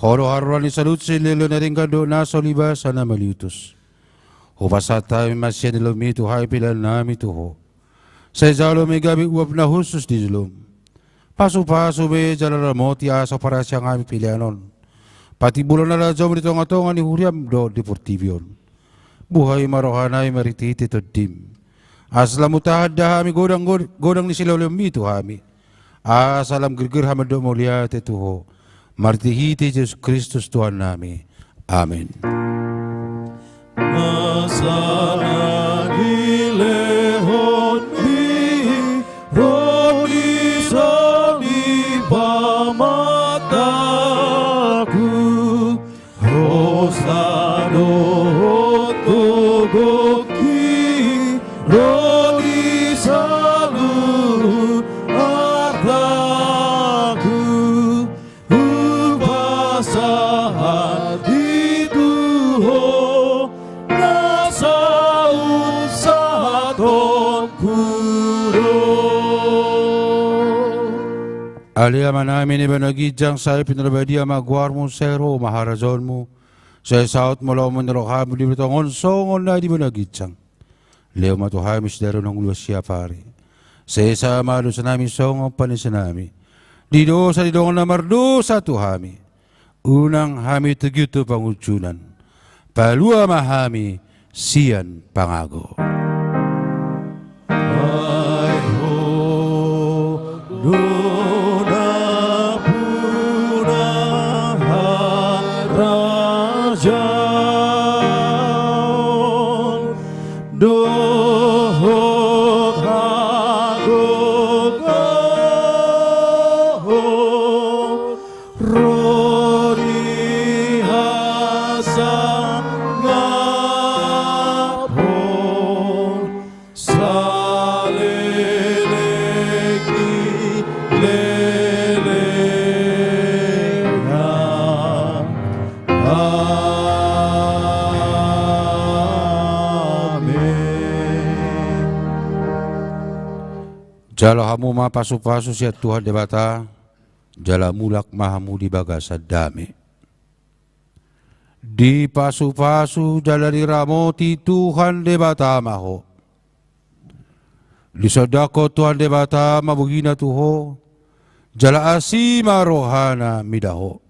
Horo haruan ni salut sililo na rin kado na soliba sana maliutus. Hupasata masya nilom ito hai pilan nami tuho. Sa jalo may gabi uwap na husus di julom. Pasu-pasu be jalaramoti asa para siyang kami pilianon. Pati bulan na radyo meritonga-tonga ni huriam do deportivion. Buhay marohanay marititi to dim. Aslam mutahadda hami godang ni silolom ito hami. Asalam gerger hamado mulia tetuho. Martihiti Yesus Kristus Tuhan nami. Amin. Masana dilehon di rodi sani pamataku Rosado togoki rodi salu artaku upasahan dituho nasa usahaton kuro. Aliyaman namin ibanagijang sa ipinalabadi ang magwarmo sero maharazon mo. Sa isaot mo lao mo nirokha mo di betongon songon na di banagijang. Leo matuhamis daro ng luwas siya pari. Sa isa malo sa namin songon panisanami. Dido sa didongon na mardo sa tuhami. Unang hami tugyuto pangutunan. Palua mahami siyan pangago. Ay ho, Dona Punahan Rajan, Dohot Hagogaho, Rodi Hasan Ngapon, Saleleki Lelena, Jala hamu ma pasu-pasu siat Tuhan debata, jala mulak mahamu di bagasa dame. Di pasu-pasu jala diramoti Tuhan debata maho. Di sodako Tuhan debata mabugina tuho, jala asima rohana midaho.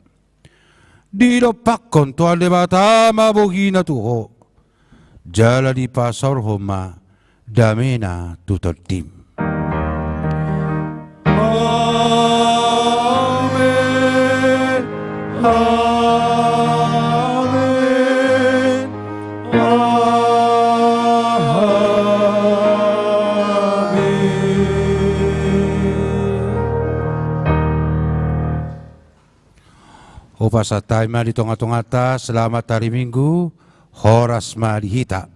Di lopakon Tuhan debata mabugina tuho, jala di pasor homa damena tutotim. Amen. Amen. Amen. Upasa taima di tonga-tongata, selamat hari Minggu, horas marihita.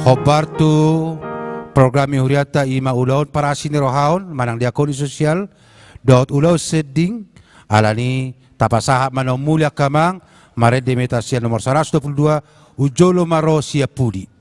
Hobartu program huriata ima ulaun para sinirohaon manang diakoni sosial dot ulau seding alani tapasahap manong mulia kamang maret demetasian nomor 122 ujolo maro siapudi.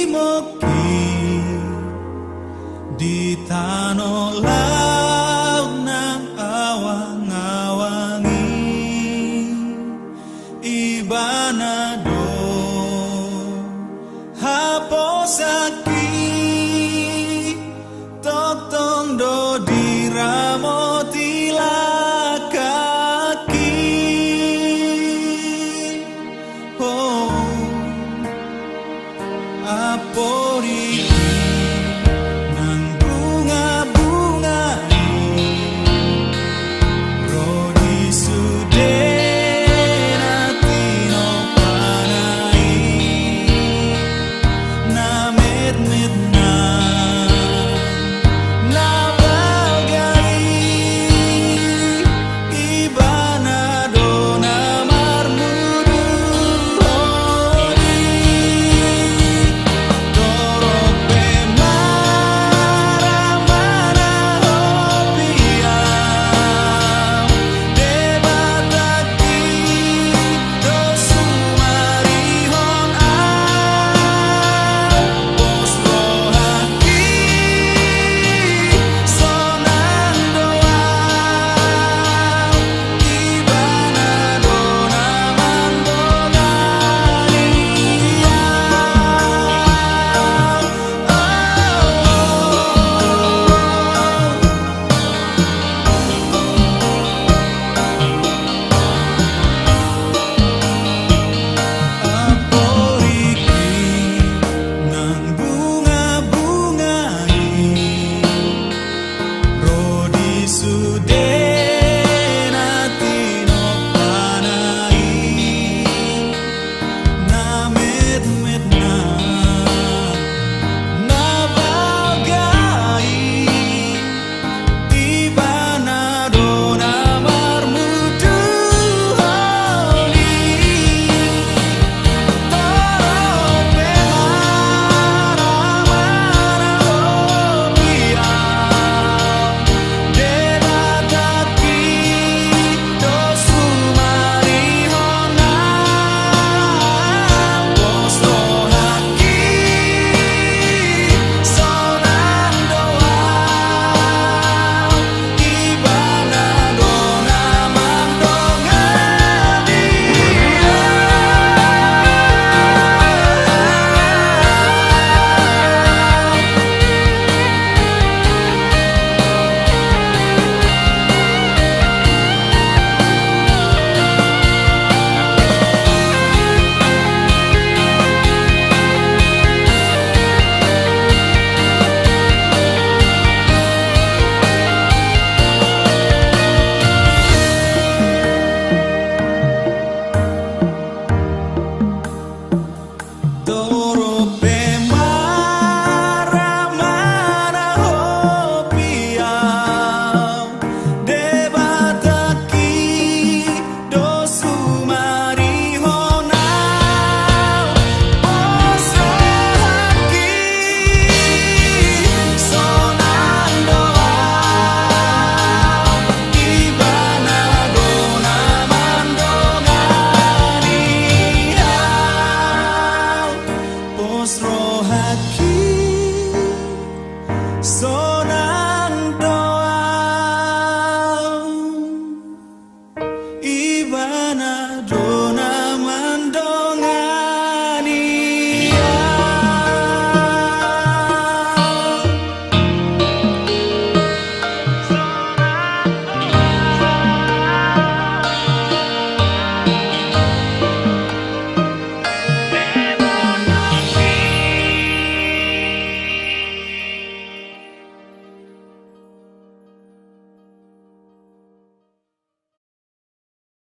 moki di tanah laut nang awang-awangi ibanado haposaki totong do diramo tilakaki oh apori nang bunga-bunga rodi sudena tino panai na met